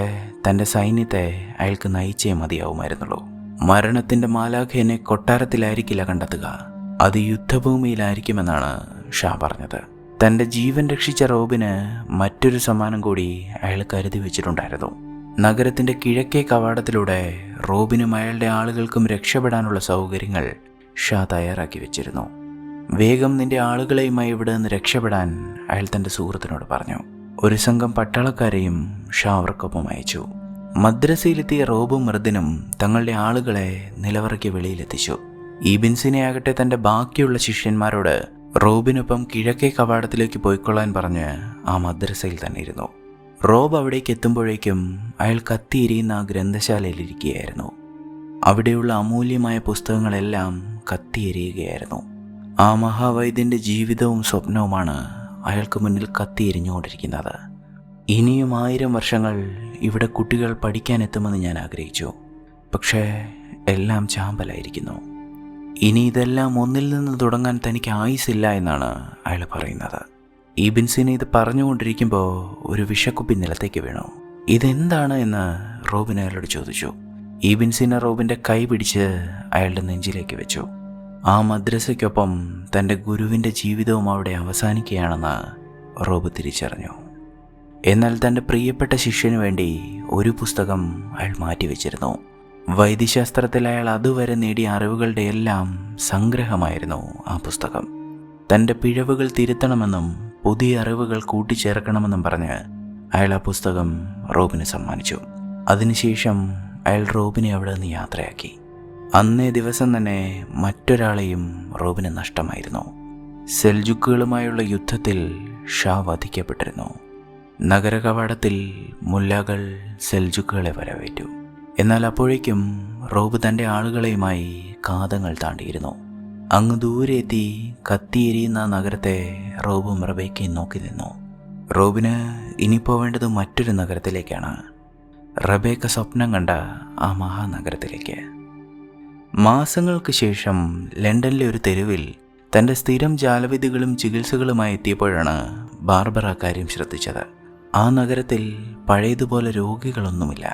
തൻ്റെ സൈന്യത്തെ അയാൾക്ക് നയിച്ചേ മതിയാവുമായിരുന്നുള്ളൂ. മരണത്തിൻ്റെ മാലാഖേനെ കൊട്ടാരത്തിലായിരിക്കില്ല കണ്ടെത്തുക, അത് യുദ്ധഭൂമിയിലായിരിക്കുമെന്നാണ് ഷാ പറഞ്ഞത്. തൻ്റെ ജീവൻ രക്ഷിച്ച റോബിന് മറ്റൊരു സമ്മാനം കൂടി അയാൾ കരുതി വെച്ചിട്ടുണ്ടായിരുന്നു. നഗരത്തിൻ്റെ കിഴക്കേ കവാടത്തിലൂടെ റോബിനും അയാളുടെ ആളുകൾക്കും രക്ഷപ്പെടാനുള്ള സൗകര്യങ്ങൾ ഷാ തയ്യാറാക്കി വെച്ചിരുന്നു. വേഗം നിന്റെ ആളുകളെയുമായി ഇവിടെ നിന്ന് രക്ഷപ്പെടാൻ അയാൾ തൻ്റെ സുഹൃത്തിനോട് പറഞ്ഞു. ഒരു സംഘം പട്ടാളക്കാരെയും ഷാ അവർക്കൊപ്പം അയച്ചു. മദ്രസയിലെത്തിയ റോബും മിർദിനും തങ്ങളുടെ ആളുകളെ നിലവറയ്ക്ക് വെളിയിലെത്തിച്ചു. ഇബിൻ സീനയാകട്ടെ തൻ്റെ ബാക്കിയുള്ള ശിഷ്യന്മാരോട് റോബിനൊപ്പം കിഴക്കേ കവാടത്തിലേക്ക് പോയിക്കൊള്ളാൻ പറഞ്ഞ് ആ മദ്രസയിൽ തന്നെ ഇരുന്നു. റോബ് അവിടേക്ക് എത്തുമ്പോഴേക്കും അയാൾ കത്തിയെരിയുന്ന ആ ഗ്രന്ഥശാലയിലിരിക്കുകയായിരുന്നു. അവിടെയുള്ള അമൂല്യമായ പുസ്തകങ്ങളെല്ലാം കത്തിയെരിയുകയായിരുന്നു. ആ മഹാവൈദ്യൻ്റെ ജീവിതവും സ്വപ്നവുമാണ് അയാൾക്ക് മുന്നിൽ കത്തിയെരിഞ്ഞുകൊണ്ടിരിക്കുന്നത്. ഇനിയും 1000 വർഷങ്ങൾ ഇവിടെ കുട്ടികൾ പഠിക്കാനെത്തുമെന്ന് ഞാൻ ആഗ്രഹിച്ചു. പക്ഷേ എല്ലാം ചാമ്പലായിരിക്കുന്നു. ഇനി ഇതെല്ലാം ഒന്നിൽ നിന്ന് തുടങ്ങാൻ തനിക്ക് ആയുസില്ല എന്നാണ് അയാൾ പറയുന്നത്. ഇബിൻ സീന ഇത് പറഞ്ഞുകൊണ്ടിരിക്കുമ്പോൾ ഒരു വിഷക്കുപ്പി നിലത്തേക്ക് വീണു. ഇതെന്താണ് എന്ന് റോബിൻ അയാളോട് ചോദിച്ചു. ഇബിൻ സീന റോബിൻ്റെ കൈ പിടിച്ച് അയാളുടെ നെഞ്ചിലേക്ക് വെച്ചു. ആ മദ്രസയ്ക്കൊപ്പം തൻ്റെ ഗുരുവിൻ്റെ ജീവിതവും അവിടെ അവസാനിക്കുകയാണെന്ന് റോബ് തിരിച്ചറിഞ്ഞു. എന്നാൽ തൻ്റെ പ്രിയപ്പെട്ട ശിഷ്യന് വേണ്ടി ഒരു പുസ്തകം അയാൾ മാറ്റിവെച്ചിരുന്നു. വൈദ്യശാസ്ത്രത്തിൽ അയാൾ അതുവരെ നേടിയ അറിവുകളുടെ എല്ലാം സംഗ്രഹമായിരുന്നു ആ പുസ്തകം. തൻ്റെ പിഴവുകൾ തിരുത്തണമെന്നും പുതിയ അറിവുകൾ കൂട്ടിച്ചേർക്കണമെന്നും പറഞ്ഞ് അയാൾ ആ പുസ്തകം റോബിന് സമ്മാനിച്ചു. അതിനുശേഷം അയാൾ റോബിനെ അവിടെ നിന്ന് യാത്രയാക്കി. അന്നേ ദിവസം തന്നെ മറ്റൊരാളെയും റോബിന് നഷ്ടമായിരുന്നു. സെൽജുക്കുകളുമായുള്ള യുദ്ധത്തിൽ ഷാ വധിക്കപ്പെട്ടിരുന്നു. നഗര കവാടത്തിൽ മുല്ലകൾ സെൽജുക്കുകളെ വരവേറ്റു. എന്നാൽ അപ്പോഴേക്കും റോബ് തൻ്റെ ആളുകളെയുമായി കാതങ്ങൾ താണ്ടിയിരുന്നു. അങ്ങ് ദൂരെ എത്തി കത്തിയെരിയുന്ന നഗരത്തെ റോബും റബേക്കയും നോക്കി നിന്നു. റോബിന് ഇനി പോവേണ്ടത് മറ്റൊരു നഗരത്തിലേക്കാണ്. റബേക്ക സ്വപ്നം കണ്ട ആ മഹാനഗരത്തിലേക്ക്. മാസങ്ങൾക്ക് ശേഷം ലണ്ടനിലെ ഒരു തെരുവിൽ തൻ്റെ സ്ഥിരം ജാലവിധികളും ചികിത്സകളുമായി എത്തിയപ്പോഴാണ് ബാർബറ കാര്യം ശ്രദ്ധിച്ചത്. ആ നഗരത്തിൽ പഴയതുപോലെ രോഗികളൊന്നുമില്ല.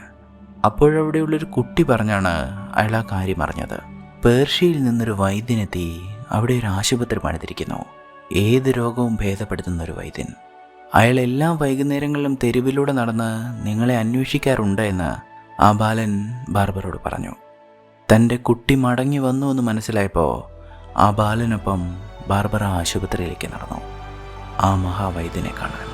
അപ്പോഴവിടെയുള്ളൊരു കുട്ടി പറഞ്ഞാണ് അയാൾ ആ കാര്യം അറിഞ്ഞത്. പേർഷ്യയിൽ നിന്നൊരു വൈദ്യനെത്തി അവിടെ ഒരു ആശുപത്രി പണിതിരിക്കുന്നു. ഏത് രോഗവും ഭേദപ്പെടുത്തുന്ന ഒരു വൈദ്യൻ. അയാൾ എല്ലാ വൈകുന്നേരങ്ങളിലും തെരുവിലൂടെ നടന്ന് നിങ്ങളെ അന്വേഷിക്കാറുണ്ട് എന്ന് ആ ബാലൻ ബാർബറോട് പറഞ്ഞു. തൻ്റെ കുട്ടി മടങ്ങി വന്നു എന്ന് മനസ്സിലായപ്പോൾ ആ ബാലനൊപ്പം ബാർബറ ആശുപത്രിയിലേക്ക് നടന്നു, ആ മഹാവൈദ്യനെ കാണാൻ.